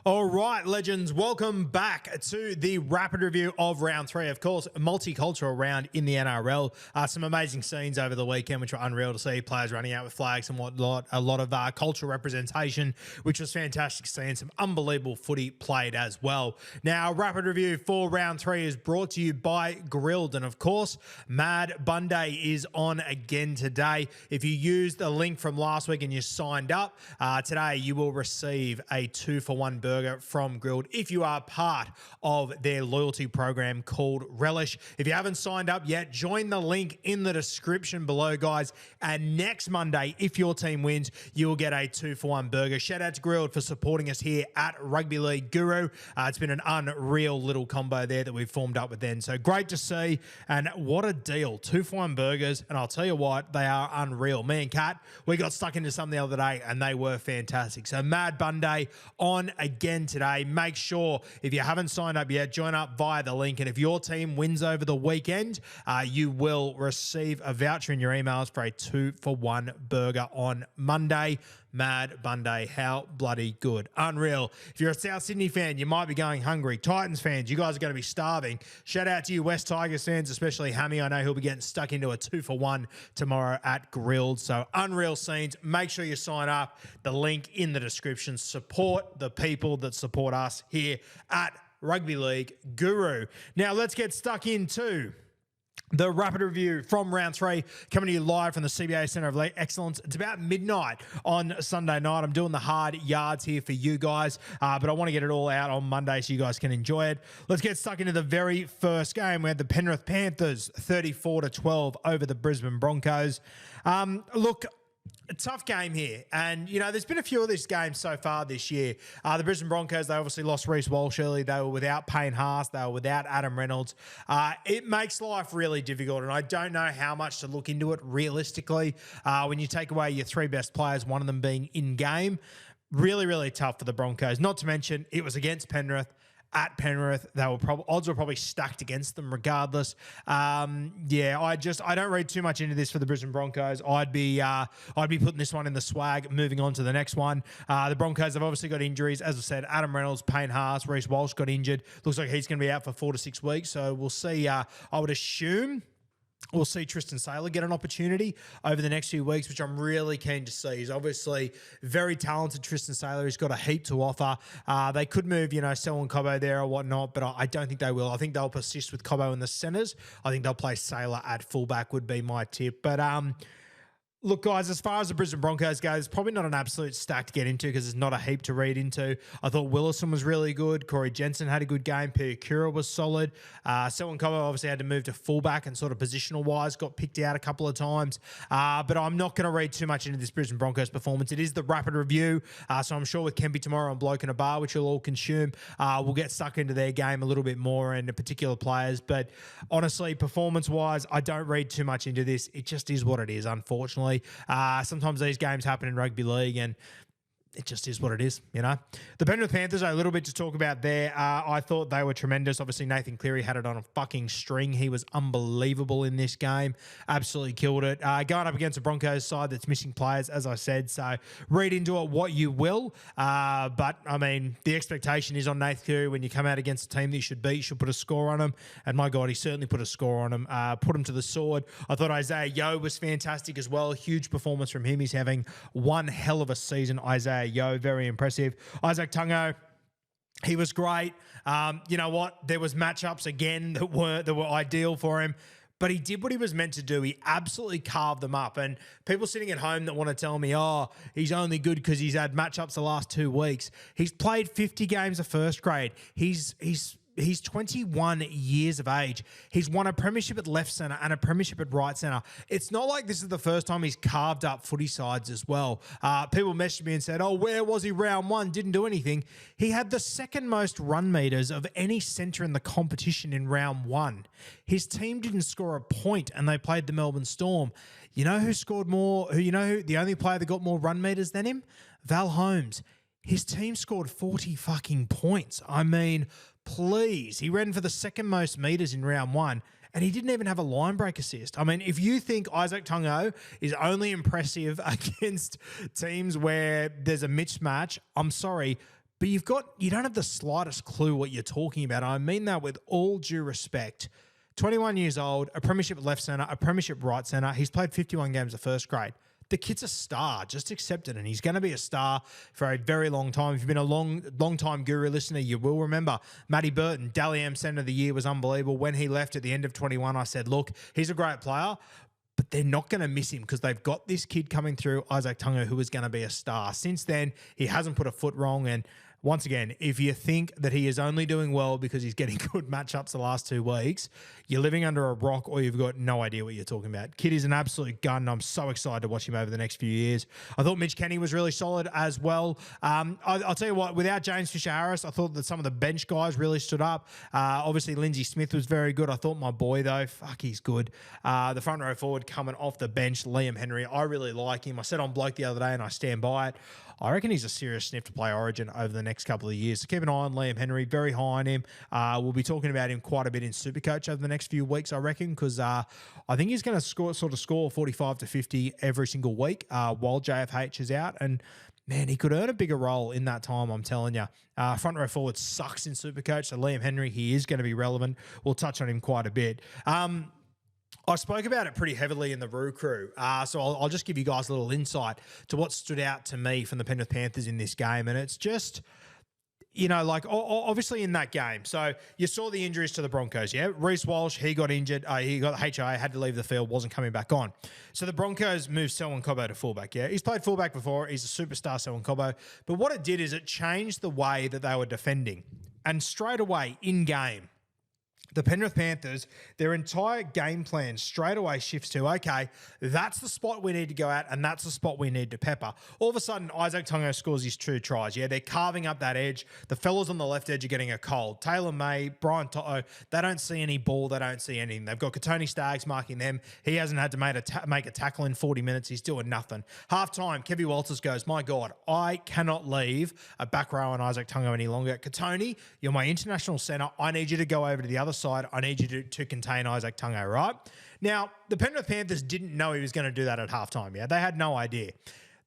All right, legends, welcome back to the rapid review of round three. Of course, a multicultural round in the NRL. Some amazing scenes over the weekend, which were unreal to see. Players running out with flags and whatnot. A lot of cultural representation, which was fantastic to see, and some unbelievable footy played as well. Now, rapid review for round three is brought to you by Grilled. And of course, Mad Bunday is on again today. If you used the link from last week and you signed up, today you will receive a 2-for-1 burger from Grilled if you are part of their loyalty program called Relish. If you haven't signed up yet, join the link in the description below, guys. And next Monday, if your team wins, you will get a 2-for-1 burger. Shout out to Grilled for supporting us here at Rugby League Guru. It's been an unreal little combo there that we've formed up with them. So great to see. And what a deal. 2-for-1 burgers. And I'll tell you what, they are unreal. Me and Kat, we got stuck into some the other day and they were fantastic. So Mad Bunday on again today. Make sure if you haven't signed up yet, join up via the link. And if your team wins over the weekend, you will receive a voucher in your emails for a 2-for-1 burger on Monday. Mad Bunday, how bloody good. Unreal. If you're a South Sydney fan, you might be going hungry. Titans fans, you guys are going to be starving. Shout out to you West Tigers fans, especially Hammy. I know he'll be getting stuck into a 2-for-1 tomorrow at Grilled. So unreal scenes. Make sure you sign up. The link in the description. Support the people that support us here at Rugby League Guru. Now let's get stuck into the rapid review from round three, coming to you live from the CBA Centre of Excellence. It's about midnight on Sunday night. I'm doing the hard yards here for you guys, but I want to get it all out on Monday so you guys can enjoy it. Let's get stuck into the very first game. We had the Penrith Panthers 34-12 over the Brisbane Broncos. Look, a tough game here. And, you know, there's been a few of these games so far this year. The Brisbane Broncos, they obviously lost Reece Walsh early. They were without Payne Haas. They were without Adam Reynolds. It makes life really difficult, and I don't know how much to look into it realistically. When you take away your three best players, one of them being in-game, really, really tough for the Broncos. Not to mention, it was against Penrith. At Penrith, they were odds were probably stacked against them regardless. Yeah, I don't read too much into this for the Brisbane Broncos. I'd be putting this one in the swag, moving on to the next one. The Broncos have obviously got injuries. As I said, Adam Reynolds, Payne Haas, Reece Walsh got injured. Looks like he's going to be out for 4 to 6 weeks. So we'll see. I would assume we'll see Tristan Saylor get an opportunity over the next few weeks, which I'm really keen to see. He's obviously very talented, Tristan Saylor. He's got a heap to offer. They could move, Selwyn Cobbo there or whatnot, but I don't think they will. I think they'll persist with Cobbo in the centres. I think they'll play Saylor at fullback would be my tip. But look, guys, as far as the Brisbane Broncos go, it's probably not an absolute stack to get into because there's not a heap to read into. I thought Willison was really good. Corey Jensen had a good game. Pia Kura was solid. Selwyn Cobbo obviously had to move to fullback and sort of positional-wise got picked out a couple of times. But I'm not going to read too much into this Brisbane Broncos performance. It is the rapid review, so I'm sure with Kempy tomorrow on Bloke in a Bar, which you'll all consume, we'll get stuck into their game a little bit more and the particular players. But honestly, performance-wise, I don't read too much into this. It just is what it is, unfortunately. Sometimes these games happen in rugby league and it just is what it is, The Penrith Panthers are a little bit to talk about there. I thought they were tremendous. Obviously, Nathan Cleary had it on a fucking string. He was unbelievable in this game. Absolutely killed it. Going up against a Broncos side that's missing players, as I said. So read into it what you will. But, I mean, the expectation is on Nathan Cleary when you come out against a team that you should beat, you should put a score on him. And, my God, he certainly put a score on him. Put him to the sword. I thought Isaiah Yeo was fantastic as well. Huge performance from him. He's having one hell of a season, Isaiah Yeo, very impressive. Isaac Tungo, he was great. You know what? There was matchups again that were ideal for him, but he did what he was meant to do. He absolutely carved them up. And people sitting at home that want to tell me, oh, he's only good because he's had matchups the last 2 weeks. He's played 50 games of first grade. He's 21 years of age. He's won a premiership at left centre and a premiership at right centre. It's not like this is the first time he's carved up footy sides as well. People messaged me and said, oh, where was he round one? Didn't do anything. He had the second most run meters of any centre in the competition in round one. His team didn't score a point and they played the Melbourne Storm. You know who scored more? The only player that got more run meters than him? Val Holmes. His team scored 40 fucking points. I mean, please. He ran for the second most meters in round one, and he didn't even have a line break assist. I mean, if you think Isaac Tungo is only impressive against teams where there's a mismatch, I'm sorry, but you don't have the slightest clue what you're talking about. I mean that with all due respect. 21 years old, a premiership left centre, a premiership right centre. He's played 51 games of first grade. The kid's a star. Just accept it, and he's going to be a star for a very long time. If you've been a long time Guru listener, you will remember Matty Burton, Dally M Centre of the Year, was unbelievable. When he left at the end of 21, I said, look, he's a great player, but they're not going to miss him because they've got this kid coming through, Isaac Tungo, who is going to be a star. Since then, he hasn't put a foot wrong, and once again, if you think that he is only doing well because he's getting good matchups the last 2 weeks, you're living under a rock or you've got no idea what you're talking about. Kid is an absolute gun. I'm so excited to watch him over the next few years. I thought Mitch Kenny was really solid as well. I'll tell you what, without James Fisher-Harris, I thought that some of the bench guys really stood up. Obviously, Lindsay Smith was very good. I thought my boy, though, he's good. The front row forward coming off the bench, Liam Henry, I really like him. I said on Bloke the other day and I stand by it. I reckon he's a serious sniff to play Origin over the next couple of years. So keep an eye on Liam Henry, very high on him. We'll be talking about him quite a bit in Supercoach over the next few weeks, I reckon, because I think he's going to score 45 to 50 every single week while JFH is out. And man, he could earn a bigger role in that time, I'm telling you. Front row forward sucks in Supercoach. So Liam Henry, he is going to be relevant. We'll touch on him quite a bit. I spoke about it pretty heavily in the Roo Crew, so I'll just give you guys a little insight to what stood out to me from the Penrith Panthers in this game, and it's just, obviously in that game, so you saw the injuries to the Broncos, yeah? Reece Walsh, he got injured, he got HIA, had to leave the field, wasn't coming back on. So the Broncos moved Selwyn Cobbo to fullback, yeah? He's played fullback before, he's a superstar, Selwyn Cobbo, but what it did is it changed the way that they were defending, and straight away, in-game, the Penrith Panthers, their entire game plan straight away shifts to, okay, that's the spot we need to go at and that's the spot we need to pepper. All of a sudden, Isaac Tungo scores his 2 tries. Yeah, they're carving up that edge. The fellas on the left edge are getting a cold. Taylor May, Brian Toto, they don't see any ball. They don't see anything. They've got Katoni Staggs marking them. He hasn't had to make a tackle in 40 minutes. He's doing nothing. Half-time, Kevy Walters goes, my God, I cannot leave a back row on Isaac Tungo any longer. Katoni, you're my international centre. I need you to go over to the other side. I need you to contain Isaac Tungo, right? Now, the Penrith Panthers didn't know he was going to do that at halftime, yeah? They had no idea.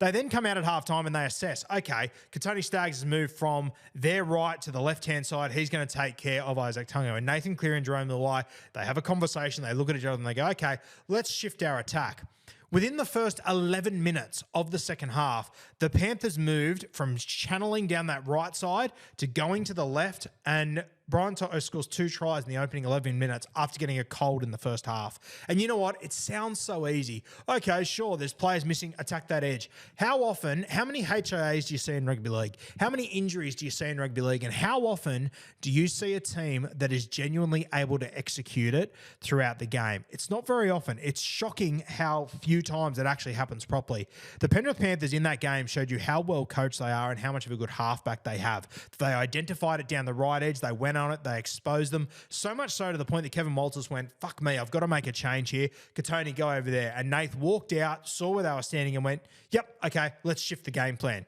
They then come out at halftime and they assess, okay, Katoni Staggs has moved from their right to the left-hand side. He's going to take care of Isaac Tungo. And Nathan Cleary and Jerome Luai, they have a conversation. They look at each other and they go, okay, let's shift our attack. Within the first 11 minutes of the second half, the Panthers moved from channeling down that right side to going to the left, and Brian Toto scores 2 tries in the opening 11 minutes after getting a cold in the first half. And you know what? It sounds so easy. Okay, sure, there's players missing, attack that edge. How many HIAs do you see in rugby league? How many injuries do you see in rugby league? And how often do you see a team that is genuinely able to execute it throughout the game? It's not very often. It's shocking how few times it actually happens properly. The Penrith Panthers in that game showed you how well coached they are and how much of a good halfback they have. They identified it down the right edge. They went on it. They exposed them. So much so to the point that Kevin Walters went, fuck me, I've got to make a change here. Katoni, go over there. And Nath walked out, saw where they were standing and went, yep, okay, let's shift the game plan.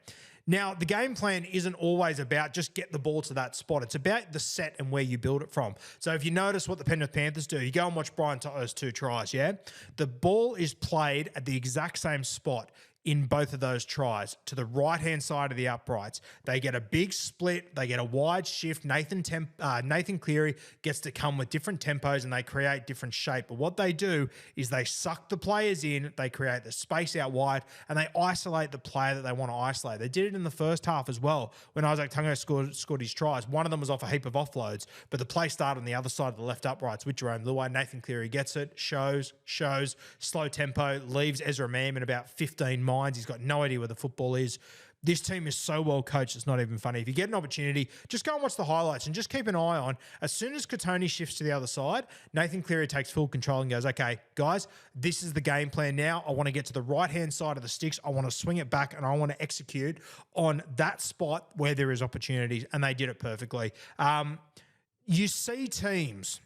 Now, the game plan isn't always about just get the ball to that spot. It's about the set and where you build it from. So if you notice what the Penrith Panthers do, you go and watch Brian Toto's 2 tries, yeah? The ball is played at the exact same spot in both of those tries to the right-hand side of the uprights. They get a big split. They get a wide shift. Nathan Cleary gets to come with different tempos and they create different shape. But what they do is they suck the players in, they create the space out wide, and they isolate the player that they want to isolate. They did it in the first half as well when Isaac Tungo scored his tries. One of them was off a heap of offloads, but the play started on the other side of the left uprights with Jerome Luai. Nathan Cleary gets it, shows, slow tempo, leaves Ezra Mam in about 15 miles. He's got no idea where the football is. This team is so well coached, it's not even funny. If you get an opportunity, just go and watch the highlights and just keep an eye on. As soon as Katoni shifts to the other side, Nathan Cleary takes full control and goes, okay, guys, this is the game plan now. I want to get to the right-hand side of the sticks. I want to swing it back and I want to execute on that spot where there is opportunities. And they did it perfectly. You see teams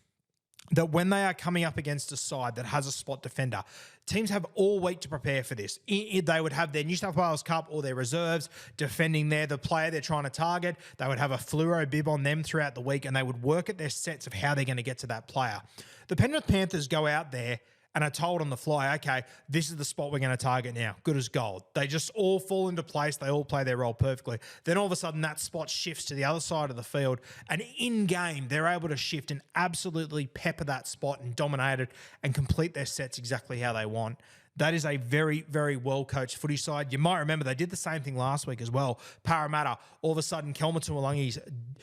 that when they are coming up against a side that has a spot defender, teams have all week to prepare for this. They would have their New South Wales Cup or their reserves defending the player they're trying to target. They would have a fluoro bib on them throughout the week and they would work at their sets of how they're going to get to that player. The Penrith Panthers go out there and are told on the fly, okay, this is the spot we're going to target now. Good as gold. They just all fall into place. They all play their role perfectly. Then all of a sudden that spot shifts to the other side of the field, and in game they're able to shift and absolutely pepper that spot and dominate it and complete their sets exactly how they want. That is a very, very well-coached footy side. You might remember they did the same thing last week as well. Parramatta, all of a sudden, Kelma Tuolangi's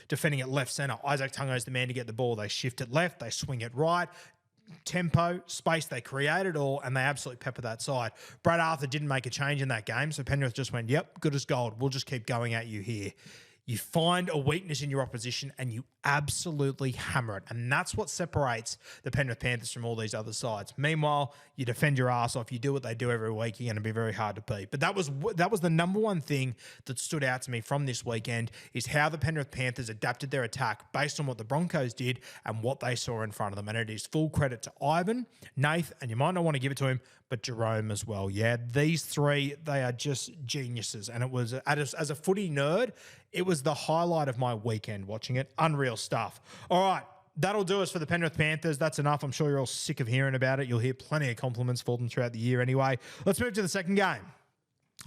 defending at left centre. Isaac Tungo's the man to get the ball. They shift it left, they swing it right. Tempo, space, they create it all, and they absolutely pepper that side. Brad Arthur didn't make a change in that game, so Penrith just went, yep, good as gold. We'll just keep going at you here. You find a weakness in your opposition and you absolutely hammer it. And that's what separates the Penrith Panthers from all these other sides. Meanwhile, you defend your ass off. You do what they do every week. You're going to be very hard to beat. But that was the number one thing that stood out to me from this weekend is how the Penrith Panthers adapted their attack based on what the Broncos did and what they saw in front of them. And it is full credit to Ivan, Nath, and you might not want to give it to him, but Jerome as well. Yeah, these three, they are just geniuses. And it was, as a footy nerd, it was the highlight of my weekend watching it. Unreal stuff. All right, that'll do us for the Penrith Panthers. That's enough. I'm sure you're all sick of hearing about it. You'll hear plenty of compliments for them throughout the year anyway. Let's move to the second game.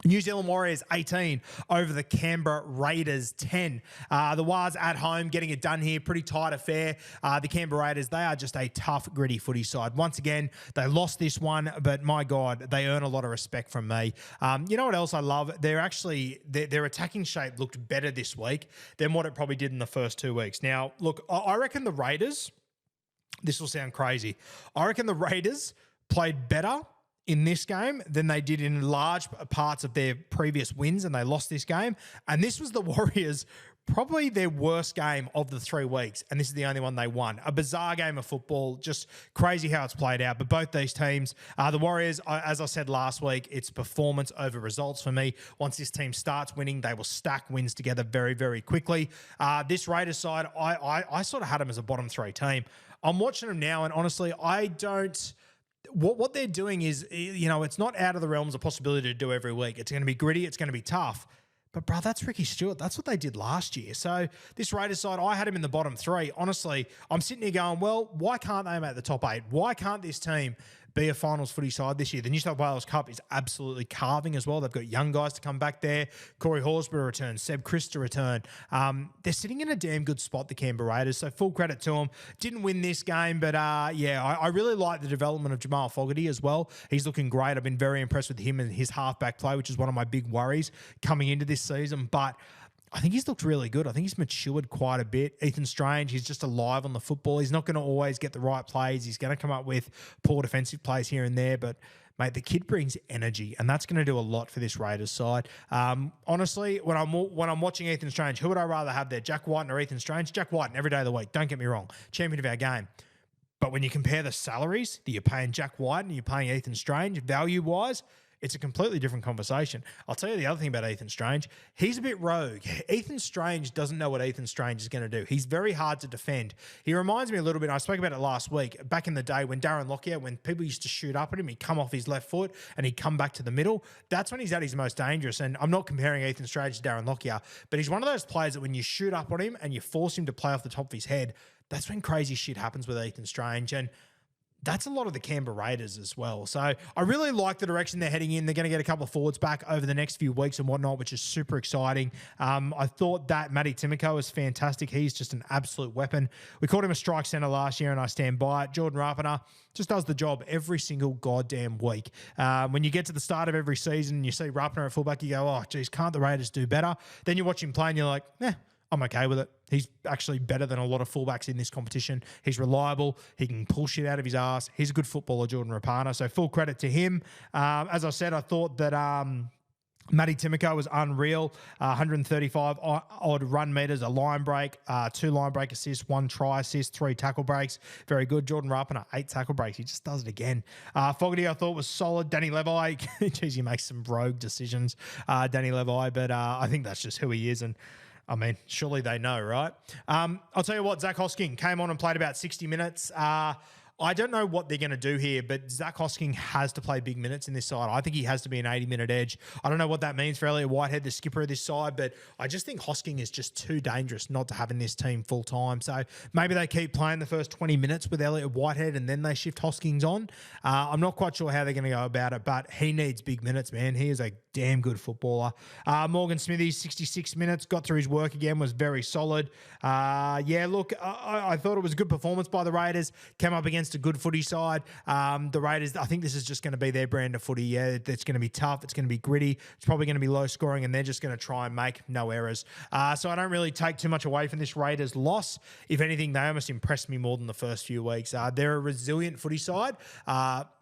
New Zealand Warriors 18 over the Canberra Raiders 10. The Wars at home getting it done here. Pretty tight affair. The Canberra Raiders, they are just a tough, gritty footy side. Once again, they lost this one, but my God, they earn a lot of respect from me. You know what else I love? Their attacking shape looked better this week than what it probably did in the first 2 weeks. Now, look, I reckon the Raiders, this will sound crazy, I reckon the Raiders played better in this game than they did in large parts of their previous wins, and they lost this game. And this was the Warriors' probably their worst game of the 3 weeks, and this is the only one they won. A bizarre game of football, just crazy how it's played out. But both these teams, the Warriors, as I said last week, it's performance over results for me. Once this team starts winning, they will stack wins together very, very quickly. This Raiders side, I sort of had them as a bottom 3 team. I'm watching them now, and honestly, I don't... What they're doing is, you know, it's not out of the realms of possibility to do every week. It's going to be gritty. It's going to be tough. But, bro, that's Ricky Stewart. That's what they did last year. So this Raiders side, I had him in the bottom 3. Honestly, I'm sitting here going, well, why can't they make the top 8? Why can't this team be a finals footy side this year? The New South Wales Cup is absolutely carving as well. They've got young guys to come back there. Corey Horsburgh return, Seb Chris to return. They're sitting in a damn good spot, the Canberra Raiders, so full credit to them. Didn't win this game, but I really like the development of Jamal Fogarty as well. He's looking great. I've been very impressed with him and his halfback play, which is one of my big worries coming into this season, but I think he's looked really good. I think he's matured quite a bit. Ethan Strange, he's just alive on the football. He's not going to always get the right plays. He's going to come up with poor defensive plays here and there, but mate, the kid brings energy, and that's going to do a lot for this Raiders side. Honestly, when I'm watching Ethan Strange, who would I rather have there, Jack Whiten or Ethan Strange? Jack Whiten every day of the week. Don't get me wrong, champion of our game. But when you compare the salaries that you're paying Jack Whiten and you're paying Ethan Strange, value-wise, it's a completely different conversation. I'll tell you the other thing about Ethan Strange. He's a bit rogue. Ethan Strange doesn't know what Ethan Strange is going to do. He's very hard to defend. He reminds me a little bit, I spoke about it last week, back in the day when Darren Lockyer, when people used to shoot up at him, he'd come off his left foot and he'd come back to the middle. That's when he's at his most dangerous. And I'm not comparing Ethan Strange to Darren Lockyer, but he's one of those players that when you shoot up on him and you force him to play off the top of his head, that's when crazy shit happens with Ethan Strange. And that's a lot of the Canberra Raiders as well. So I really like the direction they're heading in. They're going to get a couple of forwards back over the next few weeks and whatnot, which is super exciting. I thought that Matty Timoko was fantastic. He's just an absolute weapon. We called him a strike centre last year, and I stand by it. Jordan Rapana just does the job every single goddamn week. When you get to the start of every season and you see Rapana at fullback, you go, oh, geez, can't the Raiders do better? Then you watch him play and you're like, I'm okay with it. He's actually better than a lot of fullbacks in this competition. He's reliable. He can pull shit out of his ass. He's a good footballer, Jordan Rapana. So full credit to him. As I said, I thought that Matty Timoko was unreal. 135 odd run meters, a line break, 2 line break assists, 1 try assist, 3 tackle breaks. Very good. Jordan Rapana, 8 tackle breaks. He just does it again. Fogarty, I thought was solid. Danny Levi, geez, he makes some rogue decisions, Danny Levi, but I think that's just who he is. And I mean, surely they know, right? I'll tell you what, Zach Hosking came on and played about 60 minutes. I don't know what they're going to do here, but Zach Hosking has to play big minutes in this side. I think he has to be an 80-minute edge. I don't know what that means for Elliott Whitehead, the skipper of this side, but I just think Hosking is just too dangerous not to have in this team full time. So maybe they keep playing the first 20 minutes with Elliott Whitehead and then they shift Hoskings on. I'm not quite sure how they're going to go about it, but he needs big minutes, man. He is a damn good footballer. Morgan Smithy, 66 minutes, got through his work again, was very solid. Look, I thought it was a good performance by the Raiders. Came up against a good footy side. The Raiders, I think this is just going to be their brand of footy. Yeah, it's going to be tough. It's going to be gritty. It's probably going to be low scoring, and they're just going to try and make no errors. So I don't really take too much away from this Raiders loss. If anything, they almost impressed me more than the first few weeks. They're a resilient footy side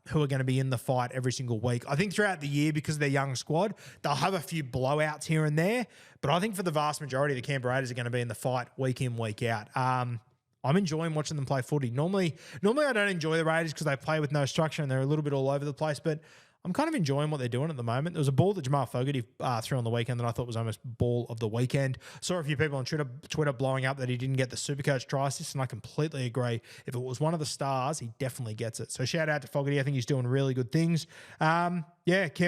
who are going to be in the fight every single week. I think throughout the year, because of their young squad, they'll have a few blowouts here and there. But I think for the vast majority, the Canberra Raiders are going to be in the fight week in, week out. I'm enjoying watching them play footy. Normally I don't enjoy the Raiders because they play with no structure and they're a little bit all over the place, but I'm kind of enjoying what they're doing at the moment. There was a ball that Jamal Fogarty threw on the weekend that I thought was almost ball of the weekend. Saw a few people on Twitter blowing up that he didn't get the Supercoach try assist, and I completely agree. If it was one of the stars, he definitely gets it. So shout out to Fogarty. I think he's doing really good things. Canberra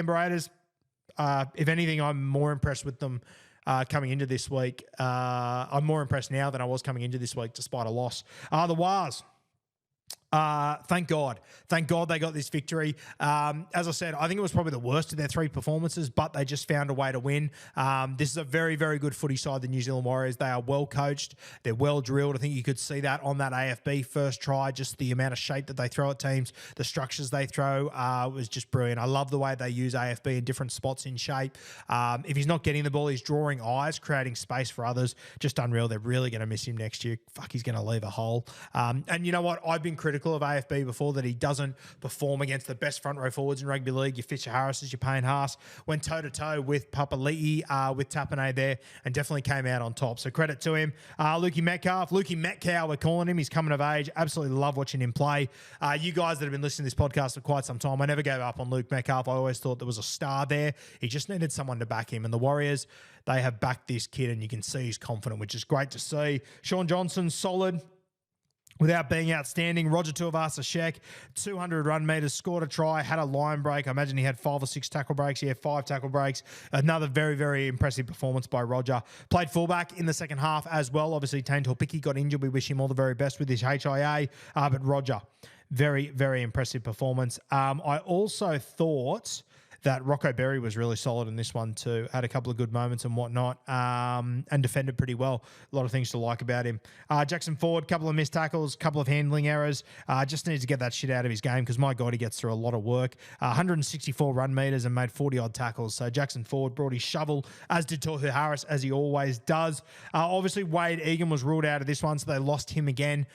Raiders, if anything, I'm more impressed with them coming into this week. I'm more impressed now than I was coming into this week, despite a loss. The Wars. Thank God they got this victory. As I said, I think it was probably the worst of their three performances, but they just found a way to win. This is a very, very good footy side, the New Zealand Warriors. They are well coached. They're well drilled. I think you could see that on that AFB first try, just the amount of shape that they throw at teams, the structures they throw was just brilliant. I love the way they use AFB in different spots in shape. If he's not getting the ball, he's drawing eyes, creating space for others. Just unreal. They're really going to miss him next year. Fuck, he's going to leave a hole. And you know what? I've been critical of AFB before, that he doesn't perform against the best front row forwards in rugby league. Your Fisher Harrises, your Payne Haas, went toe-to-toe with Papali'i, with Tapane there, and definitely came out on top. So credit to him. Lukey Metcalf, we're calling him. He's coming of age. Absolutely love watching him play. You guys that have been listening to this podcast for quite some time, I never gave up on Luke Metcalf. I always thought there was a star there. He just needed someone to back him. And the Warriors, they have backed this kid, and you can see he's confident, which is great to see. Sean Johnson, solid. Without being outstanding. Roger Tuivasa-Sheck, 200 run meters, scored a try, had a line break. I imagine he had 5 or 6 tackle breaks. He had 5 tackle breaks. Another very, very impressive performance by Roger. Played fullback in the second half as well. Obviously, Tane Torpiki got injured. We wish him all the very best with his HIA. But Roger, very, very impressive performance. I also thought that Rocco Berry was really solid in this one too. Had a couple of good moments and whatnot, and defended pretty well. A lot of things to like about him. Jackson Ford, couple of missed tackles, couple of handling errors. Just needs to get that shit out of his game because, my God, he gets through a lot of work. 164 run meters and made 40-odd tackles. So Jackson Ford brought his shovel, as did Tohu Harris, as he always does. Obviously, Wade Egan was ruled out of this one, so they lost him again.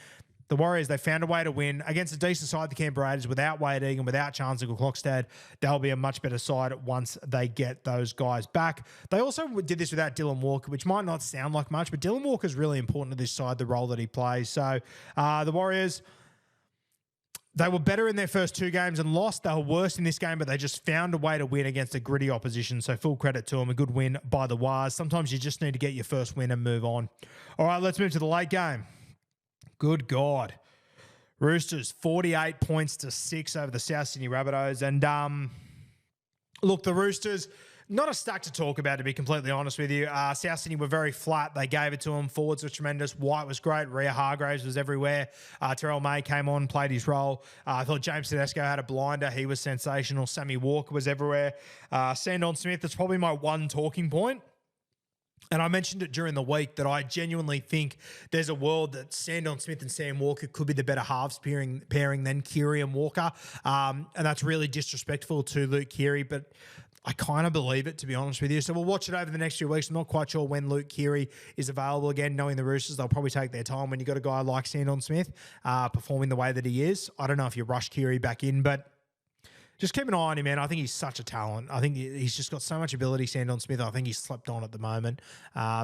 The Warriors, they found a way to win against a decent side, the Canberra Raiders, without Wade Egan, without Charles Klokstad. They'll be a much better side once they get those guys back. They also did this without Dylan Walker, which might not sound like much, but Dylan Walker is really important to this side, the role that he plays. So the Warriors, they were better in their first 2 games and lost. They were worse in this game, but they just found a way to win against a gritty opposition. So full credit to them. A good win by the Wars. Sometimes you just need to get your first win and move on. All right, let's move to the late game. Good God. Roosters, 48 points to 6 over the South Sydney Rabbitohs. And look, the Roosters, not a stack to talk about, to be completely honest with you. South Sydney were very flat. They gave it to them. Forwards were tremendous. White was great. Rhea Hargraves was everywhere. Terrell May came on, played his role. I thought James Tedesco had a blinder. He was sensational. Sammy Walker was everywhere. Sandon Smith, that's probably my one talking point. And I mentioned it during the week that I genuinely think there's a world that Sandon Smith and Sam Walker could be the better halves pairing than Keary and Walker. And that's really disrespectful to Luke Keary, but I kind of believe it, to be honest with you. So we'll watch it over the next few weeks. I'm not quite sure when Luke Keary is available again. Knowing the Roosters, they'll probably take their time when you've got a guy like Sandon Smith performing the way that he is. I don't know if you rush Keary back in, but just keep an eye on him, man. I think he's such a talent. I think he's just got so much ability, Sandon Smith. I think he's slept on at the moment.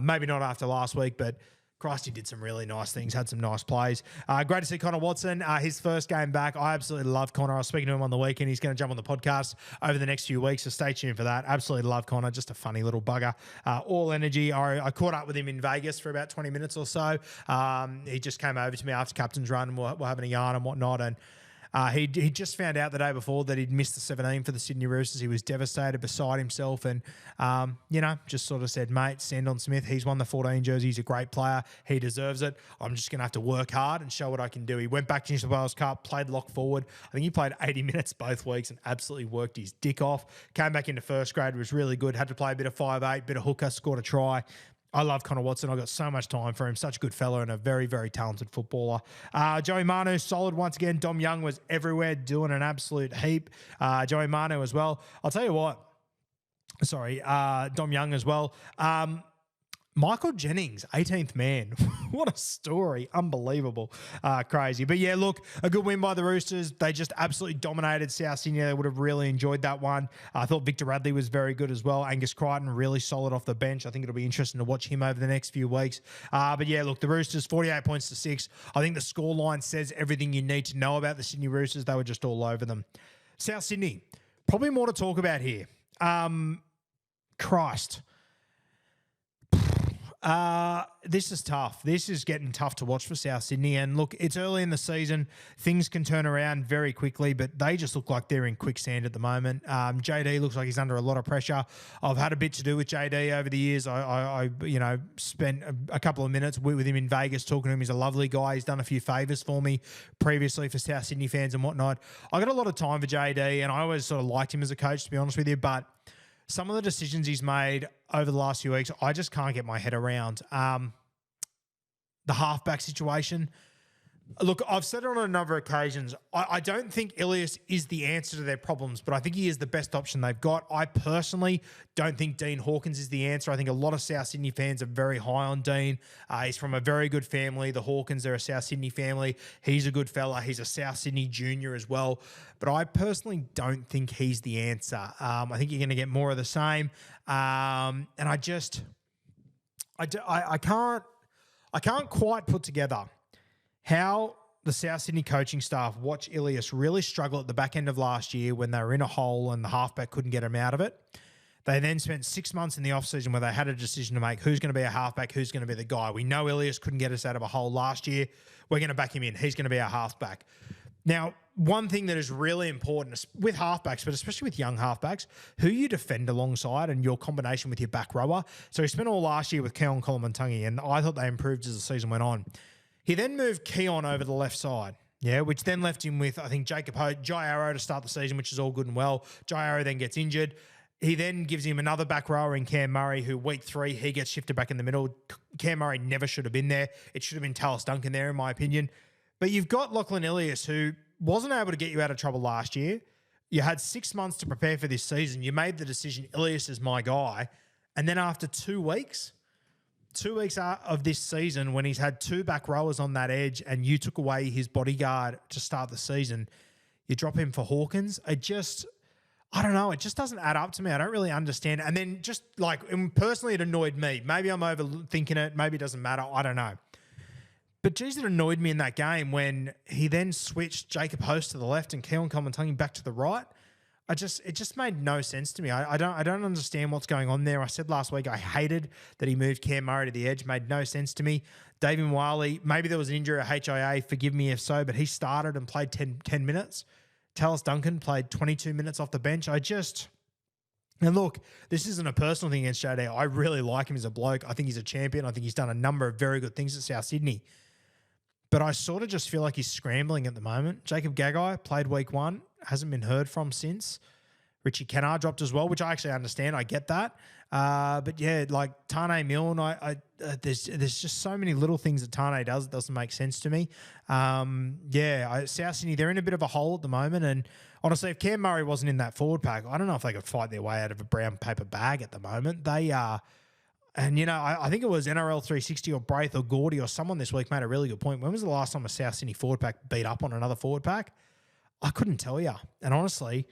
Maybe not after last week, but Christ, he did some really nice things, had some nice plays. Great to see Connor Watson, his first game back. I absolutely love Connor. I was speaking to him on the weekend. He's going to jump on the podcast over the next few weeks, so stay tuned for that. Absolutely love Connor. Just a funny little bugger. All energy. I caught up with him in Vegas for about 20 minutes or so. He just came over to me after captain's run, and we're having a yarn and whatnot, and He just found out the day before that he'd missed the 17 for the Sydney Roosters. He was devastated, beside himself, and just sort of said, "Mate, stand on Smith. He's won the 14 jersey. He's a great player. He deserves it. I'm just going to have to work hard and show what I can do." He went back to New South Wales Cup, played lock forward. I think he played 80 minutes both weeks and absolutely worked his dick off. Came back into first grade, was really good. Had to play a bit of 5'8", bit of hooker, scored a try. I love Connor Watson. I've got so much time for him. Such a good fella and a very, very talented footballer. Joey Manu, solid once again. Dom Young was everywhere, doing an absolute heap. Joey Manu as well. I'll tell you what. Sorry, Dom Young as well. Michael Jennings, 18th man. What a story. Unbelievable. Crazy. But yeah, look, a good win by the Roosters. They just absolutely dominated South Sydney. They would have really enjoyed that one. I thought Victor Radley was very good as well. Angus Crichton, really solid off the bench. I think it'll be interesting to watch him over the next few weeks. But yeah, look, the Roosters, 48 points to 6. I think the scoreline says everything you need to know about the Sydney Roosters. They were just all over them. South Sydney, probably more to talk about here. Christ. This is tough. This is getting tough to watch for South Sydney. And look, it's early in the season. Things can turn around very quickly, but they just look like they're in quicksand at the moment. JD looks like he's under a lot of pressure. I've had a bit to do with JD over the years. I spent a couple of minutes with him in Vegas talking to him. He's a lovely guy. He's done a few favours for me previously for South Sydney fans and whatnot. I got a lot of time for JD, and I always sort of liked him as a coach, to be honest with you, but some of the decisions he's made over the last few weeks, I just can't get my head around. The halfback situation. Look, I've said it on a number of occasions. I don't think Ilias is the answer to their problems, but I think he is the best option they've got. I personally don't think Dean Hawkins is the answer. I think a lot of South Sydney fans are very high on Dean. He's from a very good family. The Hawkins, they're a South Sydney family. He's a good fella. He's a South Sydney junior as well. But I personally don't think he's the answer. I think you're going to get more of the same. And I can't quite put together how the South Sydney coaching staff watch Ilias really struggle at the back end of last year when they were in a hole and the halfback couldn't get him out of it. They then spent 6 months in the offseason where they had a decision to make. Who's going to be a halfback? Who's going to be the guy? We know Ilias couldn't get us out of a hole last year. We're going to back him in. He's going to be our halfback. Now, one thing that is really important with halfbacks, but especially with young halfbacks, who you defend alongside and your combination with your back rower. So he spent all last year with Keon Kolomantangi, and I thought they improved as the season went on. He then moved Keon over the left side, which then left him with, I think, Jai Arrow to start the season, which is all good and well. Jai Arrow then gets injured. He then gives him another back rower in Cam Murray, who week 3, he gets shifted back in the middle. Cam Murray never should have been there. It should have been Tallis Duncan there, in my opinion. But you've got Lachlan Ilias, who wasn't able to get you out of trouble last year. You had 6 months to prepare for this season. You made the decision, Ilias is my guy. And then after 2 weeks of this season, when he's had 2 back rowers on that edge and you took away his bodyguard to start the season, you drop him for Hawkins. I don't know. It just doesn't add up to me. I don't really understand. And then personally, it annoyed me. Maybe I'm overthinking it. Maybe it doesn't matter. I don't know. But geez, it annoyed me in that game when he then switched Jacob Host to the left and Keon Kolomantangi back to the right. It just made no sense to me. I don't understand what's going on there. I said last week I hated that he moved Cam Murray to the edge. Made no sense to me. David Wiley, maybe there was an injury at HIA. Forgive me if so, but he started and played 10 minutes. Tallis Duncan played 22 minutes off the bench. And look, this isn't a personal thing against JD. I really like him as a bloke. I think he's a champion. I think he's done a number of very good things at South Sydney. But I sort of just feel like he's scrambling at the moment. Jacob Gagai played week 1, hasn't been heard from since. Richie Kennard dropped as well, which I actually understand. I get that. But yeah, like Tane Milne, there's just so many little things that Tane does that doesn't make sense to me. South Sydney, they're in a bit of a hole at the moment. And honestly, if Cam Murray wasn't in that forward pack, I don't know if they could fight their way out of a brown paper bag at the moment. They are. And, I think it was NRL 360 or Braith or Gordy or someone this week made a really good point. When was the last time a South Sydney forward pack beat up on another forward pack? I couldn't tell you. And honestly,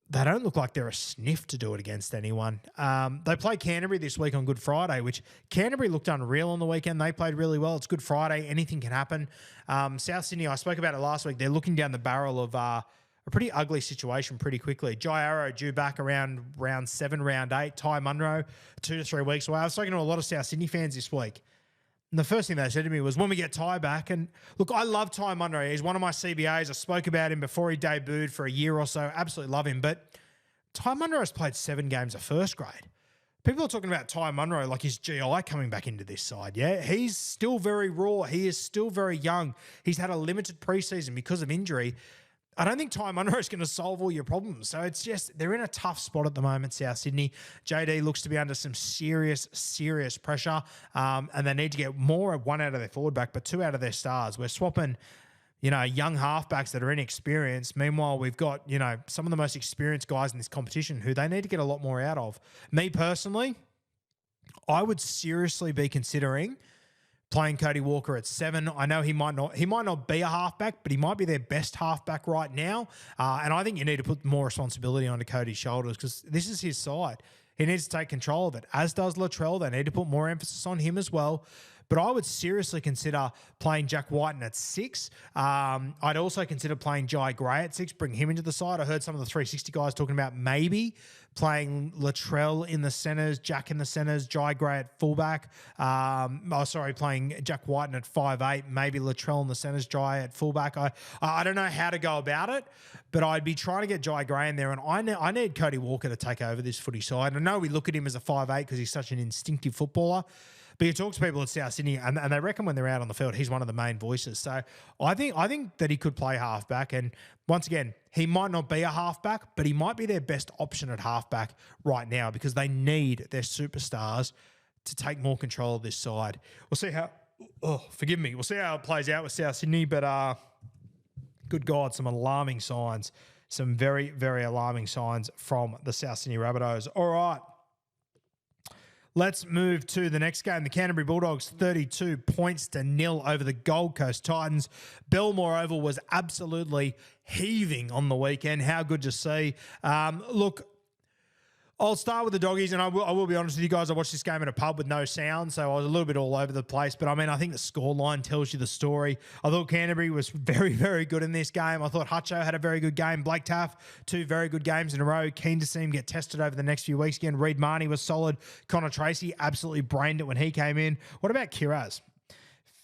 they don't look like they're a sniff to do it against anyone. They play Canterbury this week on Good Friday, which Canterbury looked unreal on the weekend. They played really well. It's Good Friday. Anything can happen. South Sydney, I spoke about it last week. They're looking down the barrel of a pretty ugly situation pretty quickly. Jai Arrow due back around round 7, round 8. Ty Munro, 2 to 3 weeks away. I was talking to a lot of South Sydney fans this week. And the first thing they said to me was, when we get Ty back, and look, I love Ty Munro. He's one of my CBAs. I spoke about him before he debuted for a year or so. Absolutely love him. But Ty Munro has played 7 games of first grade. People are talking about Ty Munro like his GI coming back into this side. Yeah, he's still very raw. He is still very young. He's had a limited preseason because of injury. I don't think Ty Munro is going to solve all your problems. So it's just, they're in a tough spot at the moment, South Sydney. JD looks to be under some serious, serious pressure. And they need to get more, 1 out of their forward back, but 2 out of their stars. We're swapping, young halfbacks that are inexperienced. Meanwhile, we've got, some of the most experienced guys in this competition who they need to get a lot more out of. Me personally, I would seriously be considering playing Cody Walker at 7. I know he might not be a halfback, but he might be their best halfback right now. And I think you need to put more responsibility onto Cody's shoulders because this is his side. He needs to take control of it, as does Latrell. They need to put more emphasis on him as well. But I would seriously consider playing Jack Whiten at 6. I'd also consider playing Jai Gray at 6, bring him into the side. I heard some of the 360 guys talking about maybe playing Latrell in the centres, Jack in the centres, Jai Gray at fullback. Playing Jack Whiten at 5'8", maybe Latrell in the centres, Jai at fullback. I don't know how to go about it, but I'd be trying to get Jai Gray in there, and I need Cody Walker to take over this footy side. I know we look at him as a 5'8" because he's such an instinctive footballer, but you talk to people at South Sydney, and they reckon when they're out on the field, he's one of the main voices. So I think that he could play halfback. And once again, he might not be a halfback, but he might be their best option at halfback right now because they need their superstars to take more control of this side. We'll see how. We'll see how it plays out with South Sydney. But good God, some alarming signs, some very, very alarming signs from the South Sydney Rabbitohs. All right. Let's move to the next game. The Canterbury Bulldogs 32 points to 0 over the Gold Coast Titans. Belmore Oval was absolutely heaving on the weekend. How good to see. Look, I'll start with the Doggies, and I will be honest with you guys. I watched this game at a pub with no sound, so I was a little bit all over the place. But, I think the scoreline tells you the story. I thought Canterbury was very, very good in this game. I thought Hutcho had a very good game. Blake Taff, 2 very good games in a row. Keen to see him get tested over the next few weeks again. Reid Marnie was solid. Connor Tracy absolutely brained it when he came in. What about Kiraz?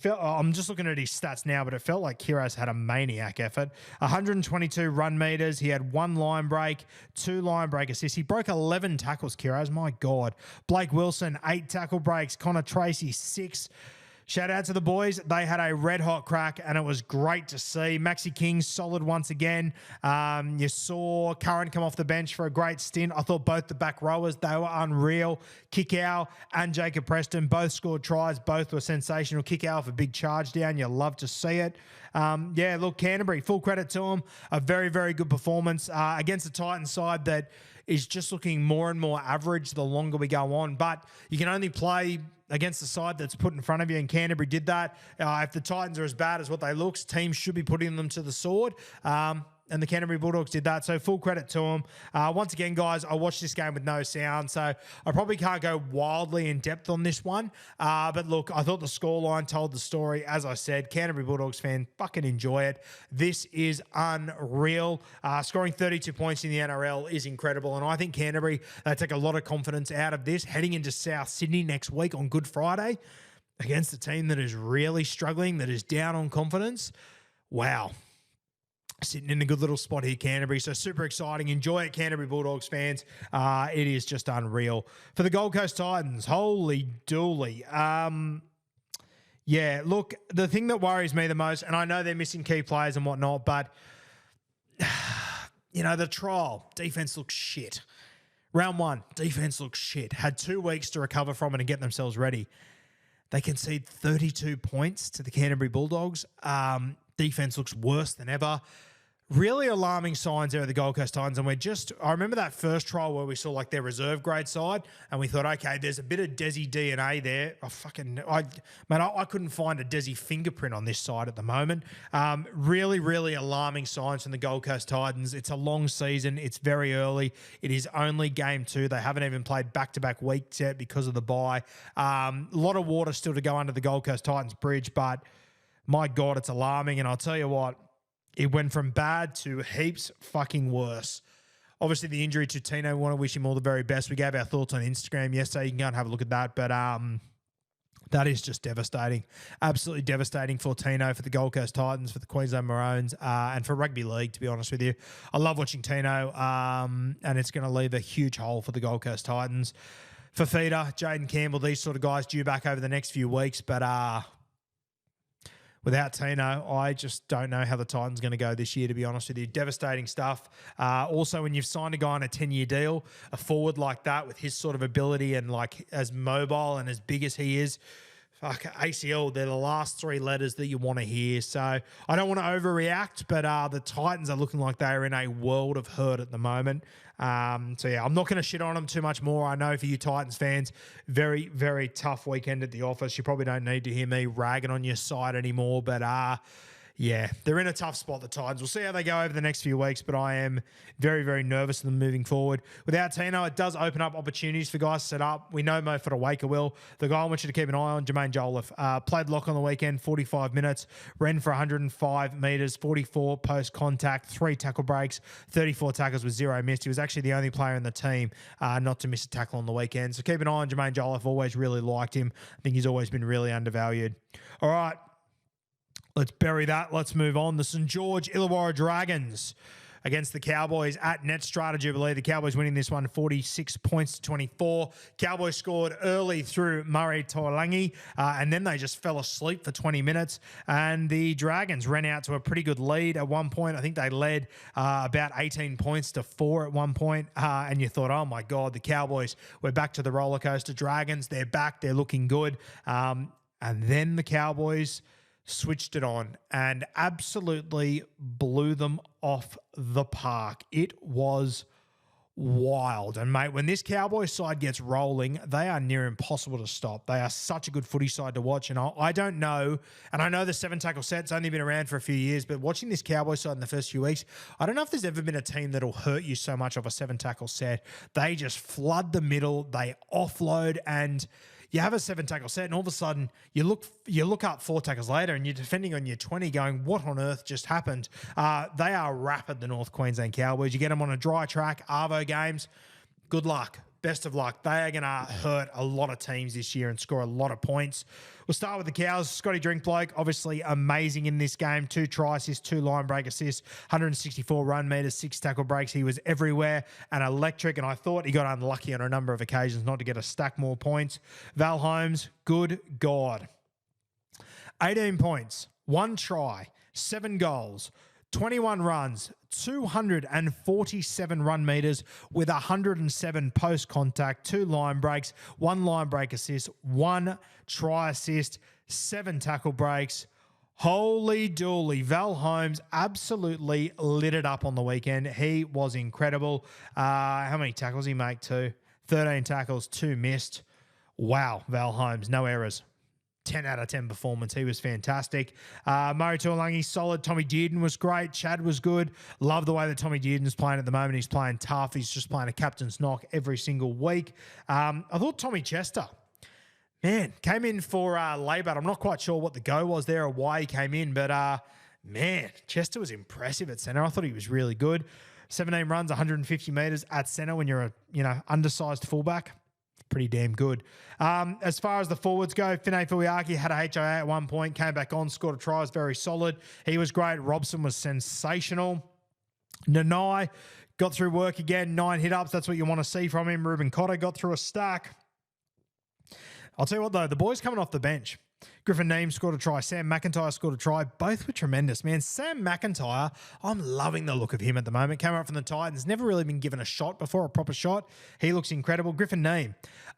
I'm just looking at his stats now, but it felt like Kiraz had a maniac effort. 122 run meters. He had 1 line break, 2 line break assists. He broke 11 tackles, Kiraz. My God. Blake Wilson, 8 tackle breaks. Connor Tracy, 6. Shout out to the boys. They had a red-hot crack, and it was great to see. Maxi King, solid once again. You saw Curran come off the bench for a great stint. I thought both the back rowers, they were unreal. Kickow and Jacob Preston both scored tries. Both were sensational. Kickow for big charge down. You love to see it. Look, Canterbury, full credit to them. A very, very good performance against the Titans side that is just looking more and more average the longer we go on. But you can only play against the side that's put in front of you, and Canterbury did that. If the Titans are as bad as what they look, teams should be putting them to the sword. And the Canterbury Bulldogs did that, so full credit to them. Once again, guys, I watched this game with no sound, so I probably can't go wildly in depth on this one. But look, I thought the scoreline told the story. As I said, Canterbury Bulldogs fan, fucking enjoy it. This is unreal. Scoring 32 points in the NRL is incredible, and I think Canterbury, they take a lot of confidence out of this, heading into South Sydney next week on Good Friday against a team that is really struggling, that is down on confidence. Wow. Sitting in a good little spot here, Canterbury. So super exciting. Enjoy it, Canterbury Bulldogs fans. It is just unreal. For the Gold Coast Titans, holy dooly. Look, the thing that worries me the most, and I know they're missing key players and whatnot, but, the trial, defense looks shit. Round 1, defense looks shit. Had 2 weeks to recover from it and get themselves ready. They concede 32 points to the Canterbury Bulldogs. Defense looks worse than ever. Really alarming signs there at the Gold Coast Titans. And I remember that first trial where we saw like their reserve grade side and we thought, okay, there's a bit of Desi DNA there. I couldn't find a Desi fingerprint on this side at the moment. Really, really alarming signs from the Gold Coast Titans. It's a long season. It's very early. It is only game 2. They haven't even played back-to-back weeks yet because of the bye. A lot of water still to go under the Gold Coast Titans bridge, but my God, it's alarming. And I'll tell you what, it went from bad to heaps fucking worse. Obviously, the injury to Tino, we want to wish him all the very best. We gave our thoughts on Instagram yesterday. You can go and have a look at that. But That is just devastating. Absolutely devastating for Tino, for the Gold Coast Titans, for the Queensland Maroons, and for rugby league, to be honest with you. I love watching Tino, and it's going to leave a huge hole for the Gold Coast Titans. For Feeder, Jaden Campbell, these sort of guys due back over the next few weeks, but without Tino, I just don't know how the Titans are going to go this year, to be honest with you. Devastating stuff. Also, when you've signed a guy on a 10-year deal, a forward like that with his sort of ability and like as mobile and as big as he is, fuck, ACL, they're the last three letters that you want to hear. So I don't want to overreact, but the Titans are looking like they are in a world of hurt at the moment. So yeah, I'm not going to shit on them too much more. I know for you Titans fans, very, very tough weekend at the office. You probably don't need to hear me ragging on your side anymore, but yeah, they're in a tough spot, the Titans. We'll see how they go over the next few weeks, but I am very, very nervous of them moving forward. Without Tino, it does open up opportunities for guys to set up. We know Mo Fodawaker will. The guy I want you to keep an eye on, Jermaine Jolliffe, played lock on the weekend, 45 minutes, ran for 105 metres, 44 post-contact, 3 tackle breaks, 34 tackles with 0 missed. He was actually the only player in the team not to miss a tackle on the weekend. So keep an eye on Jermaine Jolliffe. Always really liked him. I think he's always been really undervalued. All right. Let's bury that. Let's move on. The St. George Illawarra Dragons against the Cowboys at Netstrata Jubilee. The Cowboys winning this one 46 points to 24. Cowboys scored early through Murray Toilangi, and then they just fell asleep for 20 minutes. And the Dragons ran out to a pretty good lead at one point. I think they led about 18 points to 4 at one point. And you thought, oh my God, the Cowboys, we're back to the roller coaster. Dragons, they're back. They're looking good. And then the Cowboys switched it on and absolutely blew them off the park. It was wild. And, mate, when this Cowboys side gets rolling, they are near impossible to stop. They are such a good footy side to watch. And I don't know, and I know the 7-tackle set's only been around for a few years, but watching this Cowboys side in the first few weeks, I don't know if there's ever been a team that'll hurt you so much of a 7-tackle set. They just flood the middle, they offload, and you have a 7-tackle set, and all of a sudden you look up 4 tackles later and you're defending on your 20 going, what on earth just happened? They are rapid, the North Queensland Cowboys. You get them on a dry track, Arvo games, good luck. Best of luck. They are going to hurt a lot of teams this year and score a lot of points. We'll start with the Cows. Scotty Drinkbloke, obviously amazing in this game. 2 try assists, 2 line break assists, 164 run meters, 6 tackle breaks. He was everywhere and electric, and I thought he got unlucky on a number of occasions not to get a stack more points. Val Holmes, good God. 18 points, 1 try, 7 goals, 21 runs, 247 run meters with 107 post-contact, 2 line breaks, 1 line break assist, 1 try assist, 7 tackle breaks. Holy dooly. Val Holmes absolutely lit it up on the weekend. He was incredible. How many tackles he make too? 13 tackles, 2 missed. Wow, Val Holmes, no errors. 10 out of 10 performance. He was fantastic. Murray Tuolangi, solid. Tommy Dearden was great. Chad was good. Love the way that Tommy Dearden's playing at the moment. He's playing tough. He's just playing a captain's knock every single week. I thought Tommy Chester, man, came in for Labour. I'm not quite sure what the go was there or why he came in, but man, Chester was impressive at centre. I thought he was really good. 17 runs, 150 metres at centre when you're a undersized fullback. Pretty damn good. As far as the forwards go, Finay Fuiaki had a HIA at one point, came back on, scored a try, was very solid. He was great. Robson was sensational. Nanai got through work again, 9 hit-ups. That's what you want to see from him. Ruben Cotter got through a stack. I'll tell you what, though, the boys coming off the bench. Griffin Neem scored a try. Sam McIntyre scored a try. Both were tremendous, man. Sam McIntyre, I'm loving the look of him at the moment. Came up from the Titans. Never really been given a shot before, a proper shot. He looks incredible. Griffin Neem,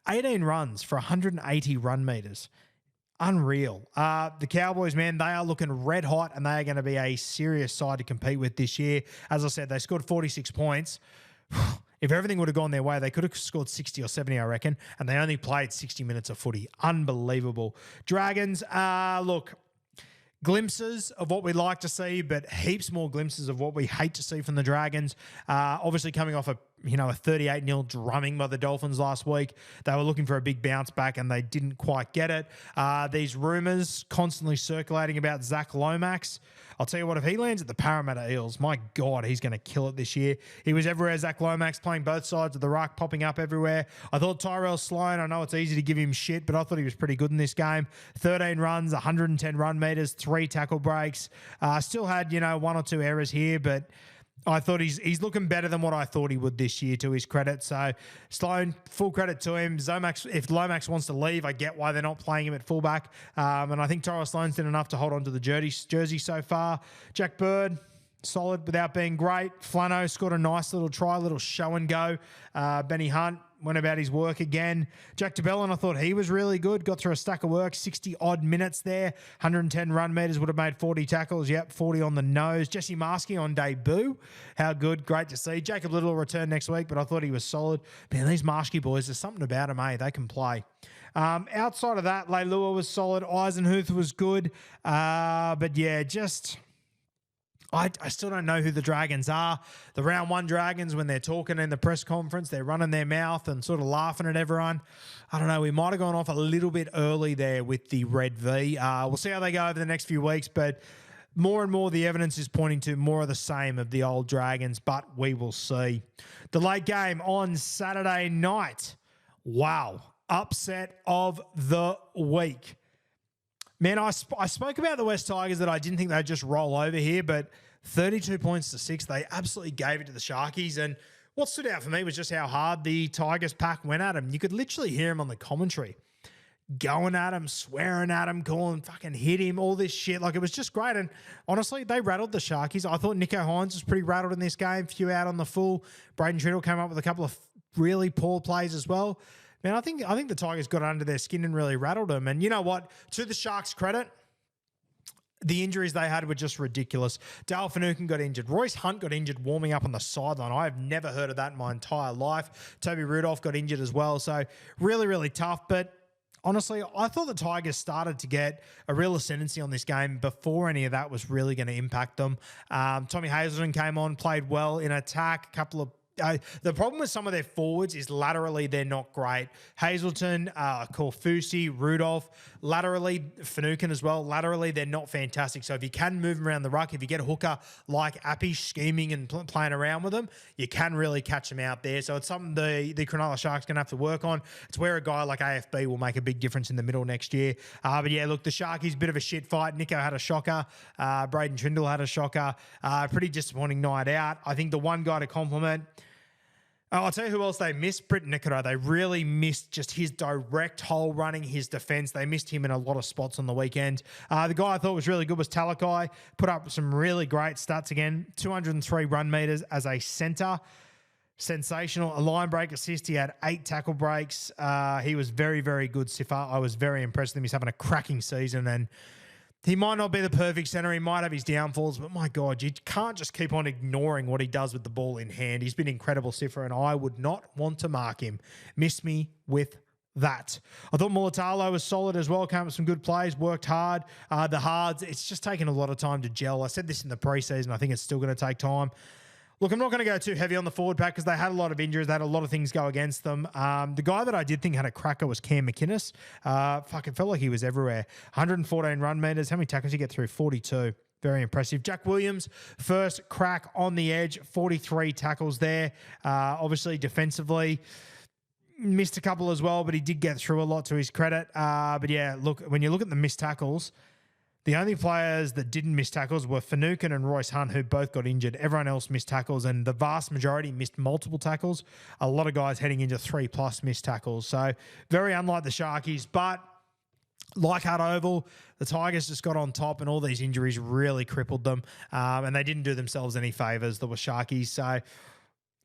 18 runs for 180 run meters. Unreal. The Cowboys, man, they are looking red hot, and they are going to be a serious side to compete with this year. As I said, they scored 46 points. If everything would have gone their way, they could have scored 60 or 70, I reckon, and they only played 60 minutes of footy. Unbelievable. Dragons, look, glimpses of what we like to see, but heaps more glimpses of what we hate to see from the Dragons. Obviously coming off a a 38-0 drumming by the Dolphins last week. They were looking for a big bounce back and they didn't quite get it. These rumours constantly circulating about Zach Lomax. I'll tell you what, if he lands at the Parramatta Eels, my God, he's going to kill it this year. He was everywhere, Zach Lomax, playing both sides of the ruck, popping up everywhere. I thought Tyrell Sloan, I know it's easy to give him shit, but I thought he was pretty good in this game. 13 runs, 110 run meters, 3 tackle breaks. Still had, 1 or 2 errors here, but I thought he's looking better than what I thought he would this year, to his credit. So Sloan, full credit to him. If Lomax wants to leave, I get why they're not playing him at fullback. And I think Tyrell Sloan's did enough to hold on to the jersey so far. Jack Bird, solid without being great. Flano scored a nice little try, little show and go. Benny Hunt went about his work again. Jack DeBellin, I thought he was really good. Got through a stack of work, 60-odd minutes there. 110 run meters, would have made 40 tackles. Yep, 40 on the nose. Jesse Marski on debut. How good. Great to see. Jacob Little will return next week, but I thought he was solid. Man, these Marski boys, there's something about them, eh? They can play. Outside of that, Leilua was solid. Eisenhuth was good. But yeah, just... I still don't know who the Dragons are. The round 1 Dragons, when they're talking in the press conference, they're running their mouth and sort of laughing at everyone. I don't know. We might have gone off a little bit early there with the Red V. We'll see how they go over the next few weeks, but more and more the evidence is pointing to more of the same of the old Dragons, but we will see. The late game on Saturday night. Wow. Upset of the week. Man, I spoke about the West Tigers that I didn't think they'd just roll over here, but 32 points to 6, they absolutely gave it to the Sharkies. And what stood out for me was just how hard the Tigers pack went at them. You could literally hear him on the commentary going at him, swearing at him, calling fucking hit him, all this shit. Like, it was just great. And honestly, they rattled the Sharkies. I thought Nico Hines was pretty rattled in this game, few out on the full. Braden Triddle came up with a couple of really poor plays as well. Man, I think the Tigers got under their skin and really rattled them. And you know what? To the Sharks' credit, the injuries they had were just ridiculous. Dale Finucane got injured. Royce Hunt got injured warming up on the sideline. I have never heard of that in my entire life. Toby Rudolph got injured as well. So really, really tough. But honestly, I thought the Tigers started to get a real ascendancy on this game before any of that was really going to impact them. Tommy Hazelton came on, played well in attack, a couple of the problem with some of their forwards is laterally they're not great. Hazelton, Korfusi, Rudolph, laterally, Finucane as well, laterally they're not fantastic. So if you can move them around the ruck, if you get a hooker like Appy scheming and playing around with them, you can really catch them out there. So it's something the Cronulla Sharks going to have to work on. It's where a guy like AFB will make a big difference in the middle next year. But yeah, look, the Sharkies, bit of a shit fight. Nico had a shocker. Braden Trindle had a shocker. Pretty disappointing night out. I think the one guy to compliment, I'll tell you who else they missed. Britt Nikoro. They really missed just his direct hole running, his defence. They missed him in a lot of spots on the weekend. The guy I thought was really good was Talakai. Put up some really great stats again. 203 run meters as a centre. Sensational. A line break assist. He had 8 tackle breaks. He was very, very good, Sifar. I was very impressed with him. He's having a cracking season, and he might not be the perfect centre. He might have his downfalls, but my God, you can't just keep on ignoring what he does with the ball in hand. He's been incredible, Sifra, and I would not want to mark him. Miss me with that. I thought Mulatalo was solid as well. Came up with some good plays, worked hard. The hards, it's just taken a lot of time to gel. I said this in the preseason. I think it's still going to take time. Look, I'm not going to go too heavy on the forward pack because they had a lot of injuries. They had a lot of things go against them. The guy that I did think had a cracker was Cam McInnes. Fucking felt like he was everywhere. 114 run meters. How many tackles did he get through? 42. Very impressive. Jack Williams, first crack on the edge. 43 tackles there. Obviously, defensively, missed a couple as well, but he did get through a lot to his credit. But yeah, look, when you look at the missed tackles, the only players that didn't miss tackles were Finucane and Royce Hunt, who both got injured. Everyone else missed tackles, and the vast majority missed multiple tackles. A lot of guys heading into 3+ missed tackles. So very unlike the Sharkies, but like Hart Oval, the Tigers just got on top, and all these injuries really crippled them, and they didn't do themselves any favours, the Sharkies. So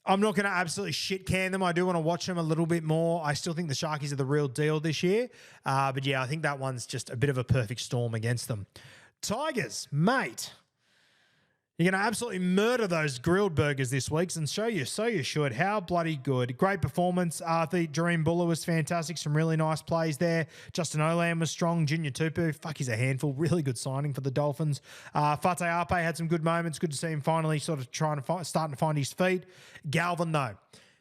I'm not going to absolutely shit can them. I do want to watch them a little bit more. I still think the Sharkies are the real deal this year. But yeah, I think that one's just a bit of a perfect storm against them. Tigers, mate. You're going to absolutely murder those grilled burgers this week, and so you should. How bloody good. Great performance. The Dream Buller was fantastic. Some really nice plays there. Justin Olam was strong. Junior Tupu, fuck, he's a handful. Really good signing for the Dolphins. Fate Ape had some good moments. Good to see him finally sort of starting to find his feet. Galvin, though.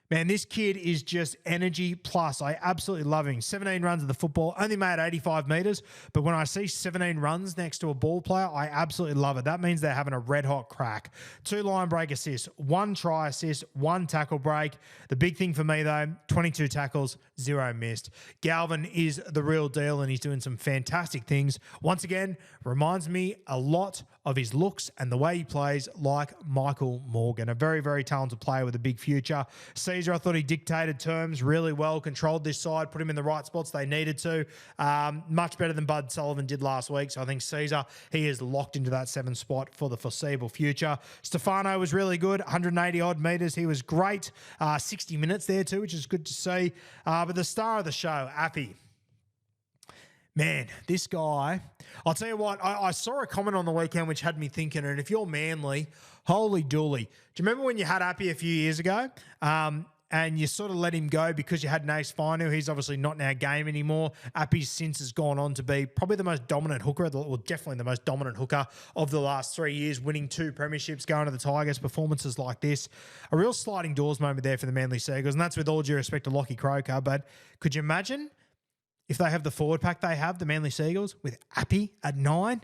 Man, this kid is just energy plus. I absolutely love him. 17 runs of the football, only made 85 metres, but when I see 17 runs next to a ball player, I absolutely love it. That means they're having a red-hot crack. 2 line break assists, 1 try assist, 1 tackle break. The big thing for me, though, 22 tackles, 0 missed. Galvin is the real deal, and he's doing some fantastic things. Once again, reminds me a lot of his looks and the way he plays like Michael Morgan. A very, very talented player with a big future. Caesar, I thought he dictated terms really well, controlled this side, put him in the right spots they needed to. Much better than Bud Sullivan did last week. So I think Caesar, he is locked into that 7 spot for the foreseeable future. Stefano was really good, 180 odd metres. He was great. 60 minutes there too, which is good to see. But the star of the show, Appy. Man, this guy, I'll tell you what, I saw a comment on the weekend which had me thinking, and if you're Manly, holy dooly. Do you remember when you had Appy a few years ago and you sort of let him go because you had Nace Finu? He's obviously not in our game anymore. Appy since has gone on to be probably the most dominant hooker, or definitely the most dominant hooker of the last 3 years, winning 2 premierships, going to the Tigers, performances like this. A real sliding doors moment there for the Manly Seagulls, and that's with all due respect to Lockie Croker, but could you imagine if they have the forward pack they have, the Manly Seagulls, with Appy at 9?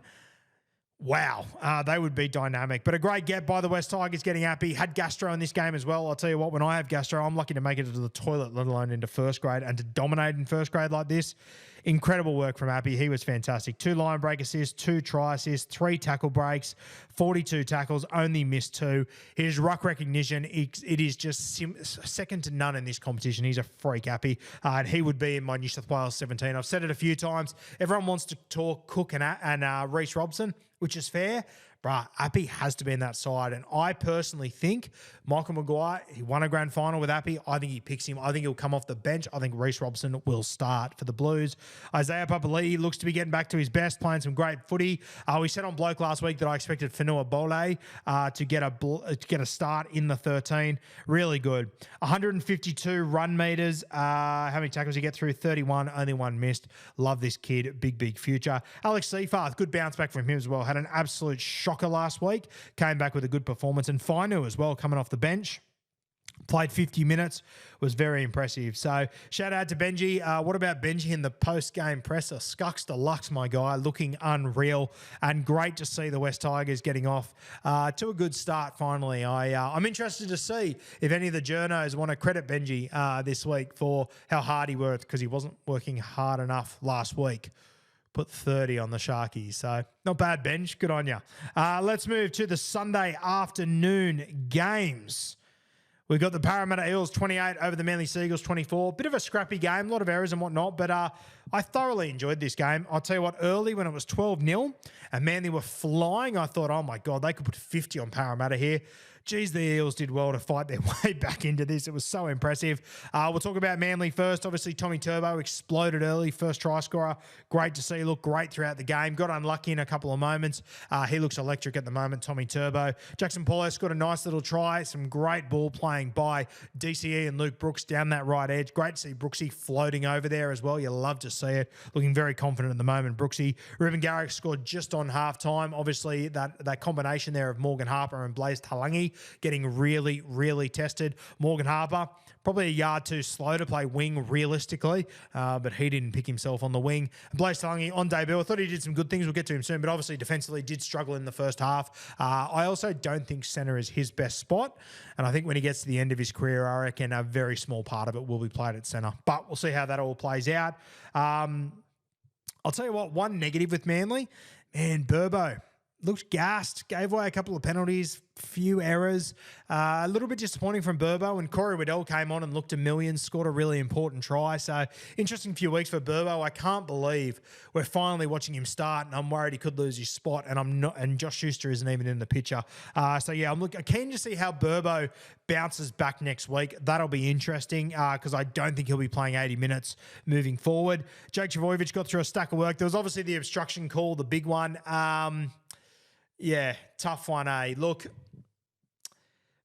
Wow, they would be dynamic. But a great get by the West Tigers getting Appy. Had Gastro in this game as well. I'll tell you what, when I have Gastro, I'm lucky to make it to the toilet, let alone into first grade. And to dominate in first grade like this, incredible work from Appy. He was fantastic. 2 line break assists, 2 try assists, 3 tackle breaks, 42 tackles, only missed 2. His ruck recognition, it is just second to none in this competition. He's a freak, Appy. And he would be in my New South Wales 17. I've said it a few times. Everyone wants to talk Cook and Reece Robson, which is fair. Bruh, Appy has to be in that side. And I personally think Michael Maguire, he won a grand final with Appy. I think he picks him. I think he'll come off the bench. I think Reece Robson will start for the Blues. Isaiah Papali'i looks to be getting back to his best, playing some great footy. We said on Bloke last week that I expected Fanua Bole to get a start in the 13. Really good. 152 run meters. How many tackles you get through? 31, only 1 missed. Love this kid. Big, big future. Alex Seyfarth, good bounce back from him as well. Had an absolute shocker last week. Came back with a good performance. And Finu as well, coming off the bench. Played 50 minutes, was very impressive. So shout out to Benji. What about Benji in the post-game presser? Scucks deluxe, my guy, looking unreal, and great to see the West Tigers getting off to a good start finally. I'm interested to see if any of the journos want to credit Benji this week for how hard he worked, because he wasn't working hard enough last week. Put 30 on the Sharkies. So not bad, Benj. Good on you. Let's move to the Sunday afternoon games. We've got the Parramatta Eels 28 over the Manly Seagulls 24. Bit of a scrappy game, a lot of errors and whatnot, but I thoroughly enjoyed this game. I'll tell you what, early when it was 12-0 and Manly were flying, I thought, oh my God, they could put 50 on Parramatta here. Geez, the Eels did well to fight their way back into this. It was so impressive. We'll talk about Manly first. Obviously, Tommy Turbo exploded early, first try scorer. Great to see. Looked great throughout the game. Got unlucky in a couple of moments. He looks electric at the moment, Tommy Turbo. Jackson Paulos got a nice little try. Some great ball playing by DCE and Luke Brooks down that right edge. Great to see Brooksy floating over there as well. You love to see it. Looking very confident at the moment, Brooksy. Ruben Garrick scored just on halftime. Obviously, that combination there of Morgan Harper and Blaze Talangi getting really, really tested. Morgan Harper, probably a yard too slow to play wing realistically, but he didn't pick himself on the wing. Blaze Talangi on debut, I thought he did some good things. We'll get to him soon, but obviously defensively did struggle in the first half. I also don't think centre is his best spot, and I think when he gets to the end of his career, I reckon a very small part of it will be played at centre, but we'll see how that all plays out. I'll tell you what, one negative with Manly, man, Burbo looked gassed, gave away a couple of penalties, few errors. A little bit disappointing from Burbo, and Corey Waddell came on and looked a million, scored a really important try. So interesting few weeks for Burbo. I can't believe we're finally watching him start, and I'm worried he could lose his spot, and I'm not. And Josh Schuster isn't even in the picture. So yeah, I'm keen to see how Burbo bounces back next week. That'll be interesting because I don't think he'll be playing 80 minutes moving forward. Jake Trbojevic got through a stack of work. There was obviously the obstruction call, the big one. Yeah, tough one, eh? Look,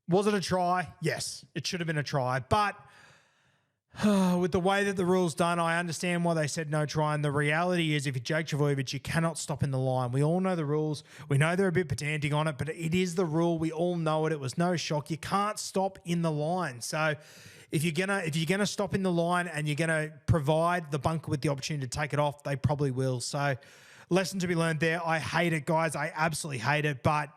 was it a try? Yes, it should have been a try. But with the way that the rule's done, I understand why they said no try. And the reality is, if you're Jake Trbojevic, you cannot stop in the line. We all know the rules. We know they're a bit pedantic on it, but it is the rule. We all know it. It was no shock. You can't stop in the line. So if you're gonna stop in the line and you're gonna provide the bunker with the opportunity to take it off, they probably will. So, lesson to be learned there. I hate it, guys. I absolutely hate it. But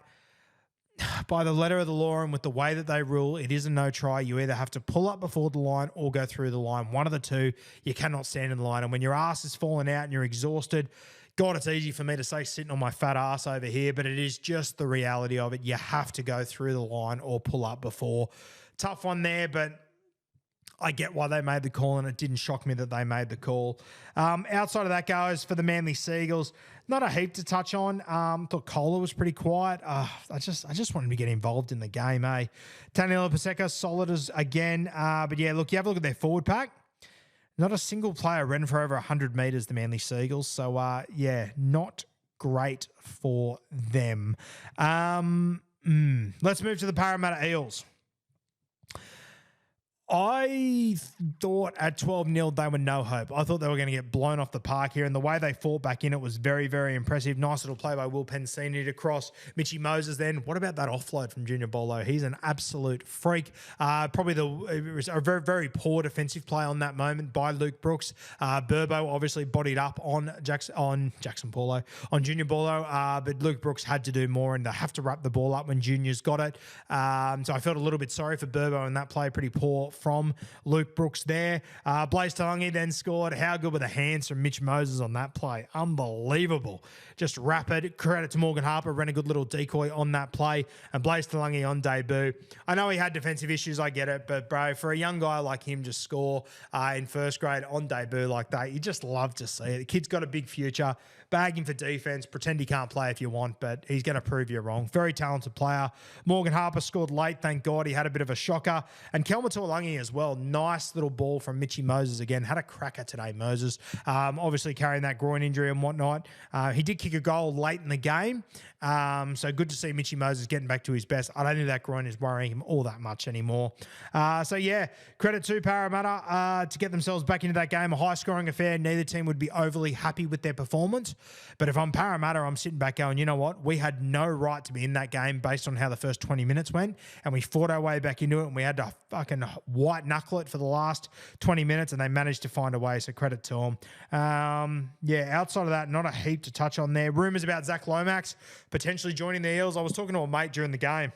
by the letter of the law and with the way that they rule, it is a no try. You either have to pull up before the line or go through the line. One of the two. You cannot stand in the line. And when your ass is falling out and you're exhausted, God, it's easy for me to say sitting on my fat ass over here, but it is just the reality of it. You have to go through the line or pull up before. Tough one there, but I get why they made the call, and it didn't shock me that they made the call. Outside of that, guys, for the Manly Seagulls, not a heap to touch on. Thought Kohler was pretty quiet. I just wanted to get involved in the game, eh? Taniela Paseka, solid as again. But yeah, look, you have a look at their forward pack. Not a single player ran for over 100 metres, the Manly Seagulls. So, yeah, not great for them. Let's move to the Parramatta Eels. I thought at 12-0 they were no hope. I thought they were going to get blown off the park here, and the way they fought back in it was very, very impressive. Nice little play by Will Pensini to cross Mitchy Moses then. What about that offload from Junior Bolo? He's an absolute freak. Probably a very, very poor defensive play on that moment by Luke Brooks. Burbo obviously bodied up on Junior Bolo, but Luke Brooks had to do more, and they have to wrap the ball up when Junior's got it. So I felt a little bit sorry for Burbo in that play. Pretty poor from Luke Brooks there. Blaze Talangi then scored. How good were the hands from Mitch Moses on that play? Unbelievable. Just rapid. Credit to Morgan Harper. Ran a good little decoy on that play. And Blaze Talangi on debut. I know he had defensive issues. I get it. But, bro, for a young guy like him to score in first grade on debut like that, you just love to see it. The kid's got a big future. Bag him for defense. Pretend he can't play if you want, but he's going to prove you wrong. Very talented player. Morgan Harper scored late. Thank God. He had a bit of a shocker. And Kelma Tuolangi as well. Nice little ball from Mitchy Moses again. Had a cracker today, Moses. Obviously carrying that groin injury and whatnot. He did kick a goal late in the game. So good to see Mitchy Moses getting back to his best. I don't think that groin is worrying him all that much anymore. So yeah, credit to Parramatta to get themselves back into that game. A high-scoring affair. Neither team would be overly happy with their performance. But if I'm Parramatta, I'm sitting back going, you know what? We had no right to be in that game based on how the first 20 minutes went. And we fought our way back into it, and we had to fucking white knuckle it for the last 20 minutes, and they managed to find a way. So credit to them. Yeah, outside of that, not a heap to touch on there. Rumours about Zach Lomax potentially joining the Eels. I was talking to a mate during the game.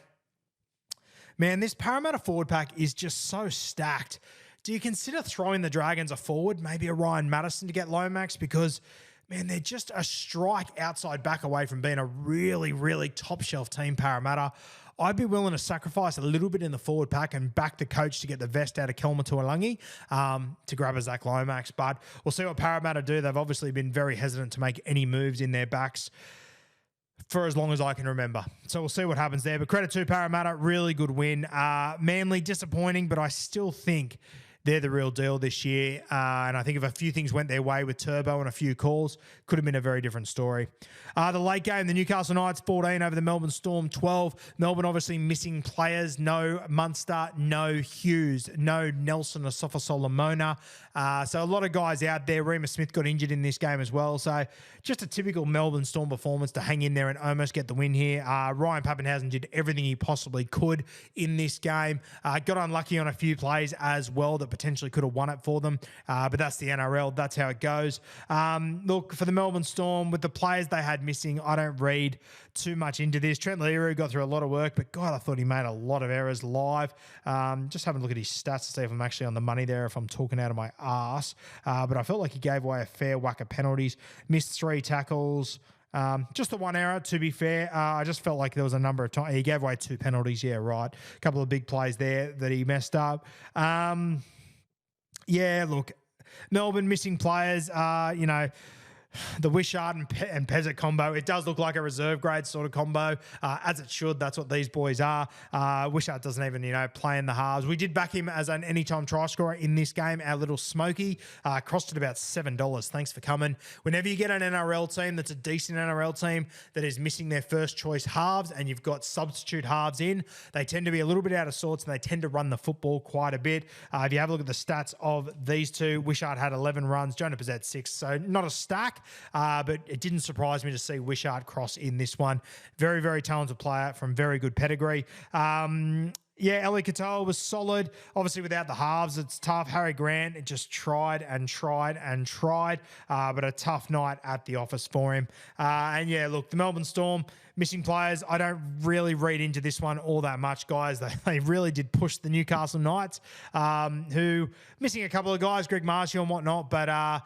Man, this Parramatta forward pack is just so stacked. Do you consider throwing the Dragons a forward, maybe a Ryan Madison to get Lomax? Because, man, they're just a strike outside back away from being a really, really top shelf team, Parramatta. I'd be willing to sacrifice a little bit in the forward pack and back the coach to get the vest out of Kelma Tuolangi to grab a Zach Lomax. But we'll see what Parramatta do. They've obviously been very hesitant to make any moves in their backs for as long as I can remember. So we'll see what happens there. But credit to Parramatta, really good win. Manly, disappointing, but I still think they're the real deal this year. And I think if a few things went their way with Turbo and a few calls, could have been a very different story. The late game, the Newcastle Knights 14 over the Melbourne Storm 12. Melbourne obviously missing players. No Munster, no Hughes, no Nelson Asafa Solomona. So a lot of guys out there. Reema Smith got injured in this game as well. So just a typical Melbourne Storm performance to hang in there and almost get the win here. Ryan Pappenhausen did everything he possibly could in this game. Got unlucky on a few plays as well that potentially could have won it for them. But that's the NRL. That's how it goes. Look, for the Melbourne Storm, with the players they had missing, I don't read too much into this. Trent Leroux got through a lot of work, but God, I thought he made a lot of errors live. Just having a look at his stats to see if I'm actually on the money there, if I'm talking out of my ass. But I felt like he gave away a fair whack of penalties. Missed 3 tackles. Just the one error, to be fair. I just felt like there was a number of times. He gave away 2 penalties. Yeah, right. A couple of big plays there that he messed up. Yeah, look, Melbourne missing players, the Wishart and Pezzett combo. It does look like a reserve grade sort of combo, as it should. That's what these boys are. Wishart doesn't even, play in the halves. We did back him as an anytime try scorer in this game. Our little Smoky crossed at about $7. Thanks for coming. Whenever you get an NRL team that's a decent NRL team that is missing their first choice halves and you've got substitute halves in, they tend to be a little bit out of sorts and they tend to run the football quite a bit. If you have a look at the stats of these two, Wishart had 11 runs, Jonah Pezzett 6, so not a stack. But it didn't surprise me to see Wishart cross in this one. Very, very talented player from very good pedigree. Yeah, Ellie Katoa was solid. Obviously, without the halves, it's tough. Harry Grant just tried and tried and tried, but a tough night at the office for him. And yeah, look, the Melbourne Storm, missing players. I don't really read into this one all that much, guys. They really did push the Newcastle Knights, who missing a couple of guys, Greg Marshall and whatnot, but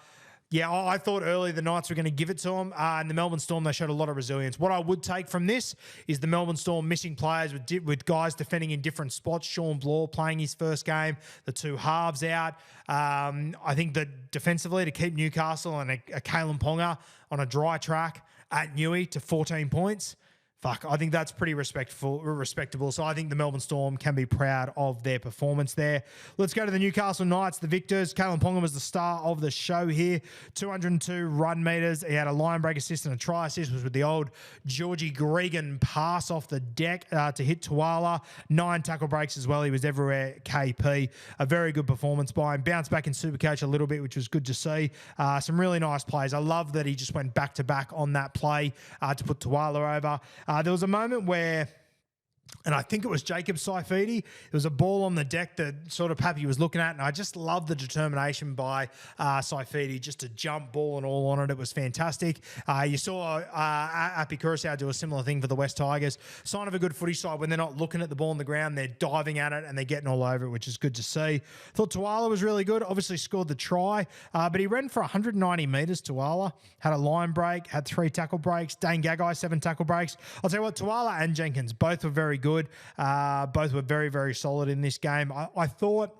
yeah, I thought early the Knights were going to give it to them. And the Melbourne Storm, they showed a lot of resilience. What I would take from this is the Melbourne Storm missing players with guys defending in different spots. Sean Bloor playing his first game, the two halves out. I think that defensively to keep Newcastle and a Kalen Ponga on a dry track at Newey to 14 points. Fuck, I think that's pretty respectable. So I think the Melbourne Storm can be proud of their performance there. Let's go to the Newcastle Knights, the victors. Kalen Ponga was the star of the show here. 202 run meters. He had a line break assist and a try assist, was with the old Georgie Gregan pass off the deck to hit Tuala. 9 tackle breaks as well. He was everywhere, KP. A very good performance by him. Bounced back in Supercoach a little bit, which was good to see. Some really nice plays. I love that he just went back-to-back on that play to put Tuala over. There was a moment where, and I think it was Jacob Saifidi, there was a ball on the deck that sort of Pappy was looking at, and I just love the determination by Saifidi just to jump ball and all on it. It was fantastic. You saw Api Curacao do a similar thing for the West Tigers. Sign of a good footy side when they're not looking at the ball on the ground, they're diving at it and they're getting all over it, which is good to see. Thought Tuala was really good. Obviously scored the try, but he ran for 190 metres, Tuala. Had a line break, had 3 tackle breaks. Dane Gagai, 7 tackle breaks. I'll tell you what, Tuala and Jenkins, both were very good. Both were very, very solid in this game. I thought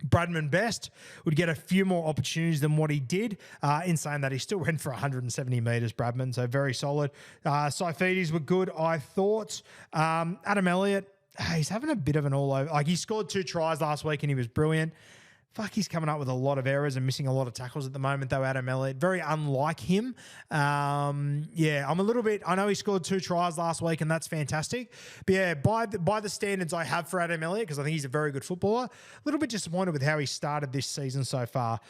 Bradman Best would get a few more opportunities than what he did. In saying that, he still went for 170 metres, Bradman, so very solid. Saifidis were good, I thought. Adam Elliott, he's having a bit of an all-over. Like, he scored 2 tries last week and he was brilliant. Fuck, he's coming up with a lot of errors and missing a lot of tackles at the moment, though, Adam Elliott. Very unlike him. Yeah, I'm a little bit... I know he scored 2 tries last week, and that's fantastic. But yeah, by the standards I have for Adam Elliott, because I think he's a very good footballer, a little bit disappointed with how he started this season so far.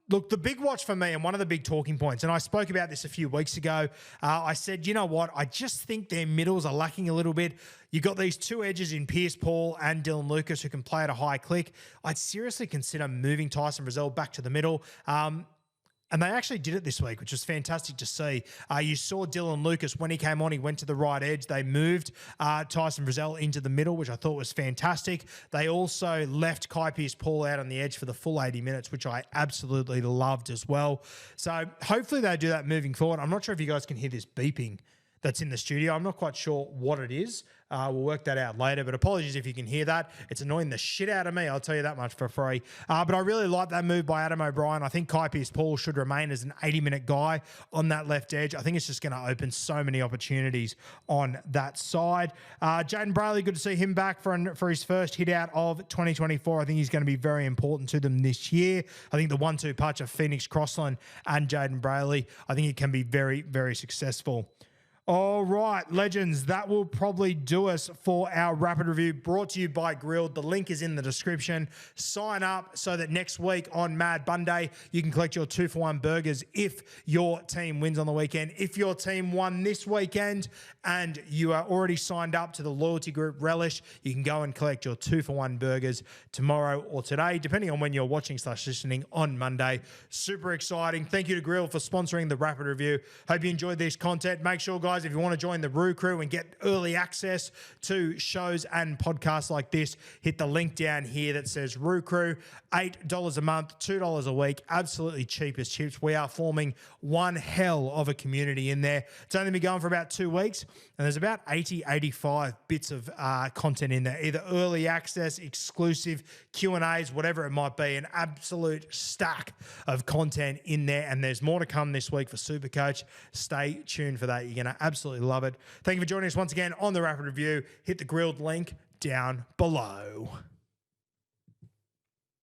Look, the big watch for me and one of the big talking points, and I spoke about this a few weeks ago, I said, you know what, I just think their middles are lacking a little bit. You got these 2 edges in Pierce Paul and Dylan Lucas who can play at a high click. I'd seriously consider moving Tyson Brazil back to the middle. And they actually did it this week, which was fantastic to see. You saw Dylan Lucas, when he came on, he went to the right edge. They moved Tyson Brazil into the middle, which I thought was fantastic. They also left Kai Pearce-Paul out on the edge for the full 80 minutes, which I absolutely loved as well. So hopefully they do that moving forward. I'm not sure if you guys can hear this beeping that's in the studio. I'm not quite sure what it is. We'll work that out later, but apologies if you can hear that. It's annoying the shit out of me, I'll tell you that much for free. But I really like that move by Adam O'Brien. I think Kai Pearce-Paul should remain as an 80-minute guy on that left edge. I think it's just going to open so many opportunities on that side. Jaden Brayley, good to see him back for his first hit out of 2024. I think he's going to be very important to them this year. I think the 1-2 punch of Phoenix Crossland and Jaden Brayley, I think it can be very, very successful. All right, legends, that will probably do us for our rapid review brought to you by Grilled. The link is in the description. Sign up so that next week on Mad Monday, you can collect your 2-for-1 burgers if your team wins on the weekend. If your team won this weekend and you are already signed up to the loyalty group Relish, you can go and collect your 2-for-1 burgers tomorrow or today, depending on when you're watching/listening on Monday. Super exciting. Thank you to Grilled for sponsoring the rapid review. Hope you enjoyed this content. Make sure, guys, if you want to join the Roo Crew and get early access to shows and podcasts like this, hit the link down here that says Roo Crew. $8 a month, $2 a week. Absolutely cheap as chips. We are forming one hell of a community in there. It's only been going for about 2 weeks, and there's about 85 bits of content in there, either early access, exclusive Q&As, whatever it might be. An absolute stack of content in there, and there's more to come this week for Supercoach. Stay tuned for that. You're going to absolutely love it. Thank you for joining us once again on the Rapid Review. Hit the Grilled link down below.